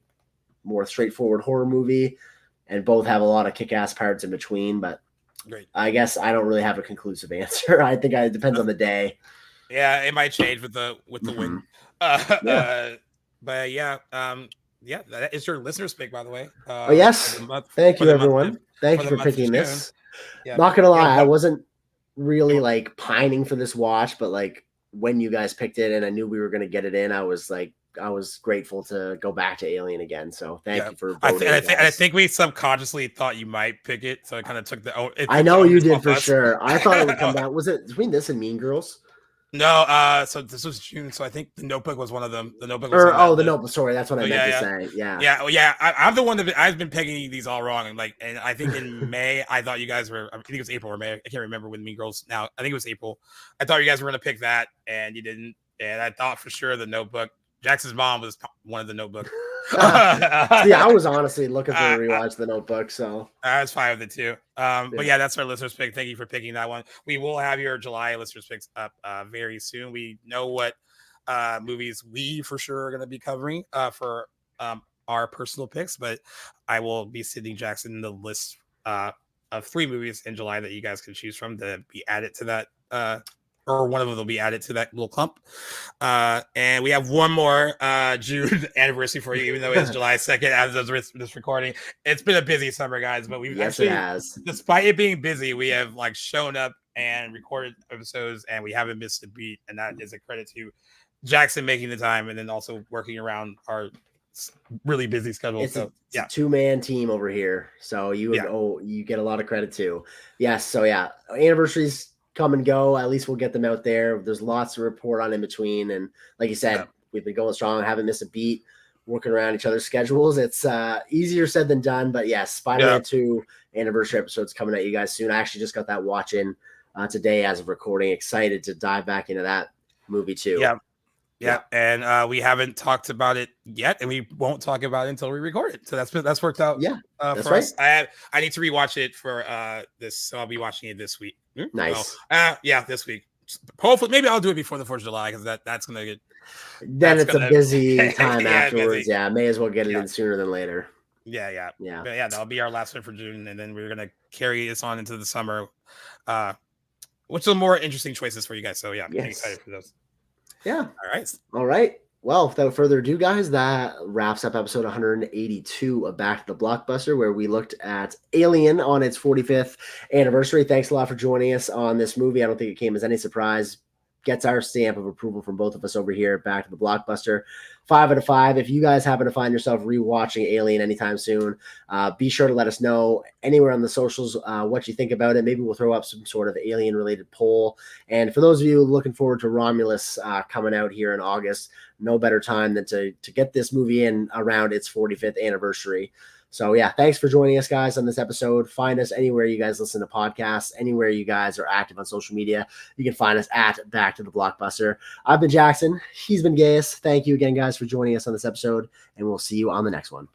more straightforward horror movie, and both have a lot of kick-ass parts in between. But great. I guess I don't really have a conclusive answer. I think it depends on the day. Yeah, it might change with the win. But that is your listener's pick, by the way. Yes. Thank you, everyone. Thank you for picking this. Yeah. Not gonna lie, I wasn't really like pining for this watch, but like when you guys picked it and I knew we were gonna get it in, I was grateful to go back to Alien again. So thank you for voting. I think we subconsciously thought you might pick it, so it kind of took the. I know you did for sure. I thought it would come down. Was it between this and Mean Girls? No, so this was June. So I think The Notebook was one of them. The Notebook. The Notebook. Sorry, that's what I meant to say. Yeah. I'm the one that I've been picking these all wrong. And I think in May, I thought you guys were. I think it was April or May. I can't remember when Mean Girls. Now I think it was April. I thought you guys were going to pick that, and you didn't. And I thought for sure The Notebook. Jackson's mom was one of The Notebook. I was honestly looking for a rewatch The Notebook, so I was fine with it too. But that's our listeners' pick. Thank you for picking that one. We will have your July listeners' picks up very soon. We know what movies we for sure are going to be covering for our personal picks, but I will be sending Jackson the list of 3 movies in July that you guys can choose from to be added to that. Or one of them will be added to that little clump. And we have one more June anniversary for you, even though it's July 2nd as of this recording. It's been a busy summer, guys, but we've it has. Despite it being busy, we have like shown up and recorded episodes, and we haven't missed a beat. And that is a credit to Jackson making the time and then also working around our really busy schedule. It's a 2-man team over here. So you get a lot of credit too. Yes. So anniversaries come and go. At least we'll get them out there. There's lots to report on in between. And like you said, we've been going strong, haven't missed a beat, working around each other's schedules. It's easier said than done, but yes, Spider-Man 2 anniversary episode's coming at you guys soon. I actually just got that watch in today as of recording. Excited to dive back into that movie too. Yeah. And we haven't talked about it yet, and we won't talk about it until we record it. So that's worked out. That's for us. I need to rewatch it for this, so I'll be watching it this week. Nice. This week. Hopefully, maybe I'll do it before the 4th of July because that's gonna get. Then it's a busy time afterwards. Busy. Yeah, may as well get it in sooner than later. Yeah. That'll be our last one for June, and then we're gonna carry this on into the summer, which are more interesting choices for you guys. So I'm excited for those. Yeah. All right. Well, without further ado, guys, that wraps up episode 182 of Back to the Blockbuster, where we looked at Alien on its 45th anniversary. Thanks a lot for joining us on this movie. I don't think it came as any surprise. Gets our stamp of approval from both of us over here at Back to the Blockbuster. 5 out of 5. If you guys happen to find yourself rewatching Alien anytime soon, be sure to let us know anywhere on the socials what you think about it. Maybe we'll throw up some sort of Alien-related poll. And for those of you looking forward to Romulus coming out here in August, no better time than to get this movie in around its 45th anniversary. So thanks for joining us, guys, on this episode. Find us anywhere you guys listen to podcasts, anywhere you guys are active on social media. You can find us at Back to the Blockbuster. I've been Jackson. He's been Gaius. Thank you again, guys, for joining us on this episode, and we'll see you on the next one.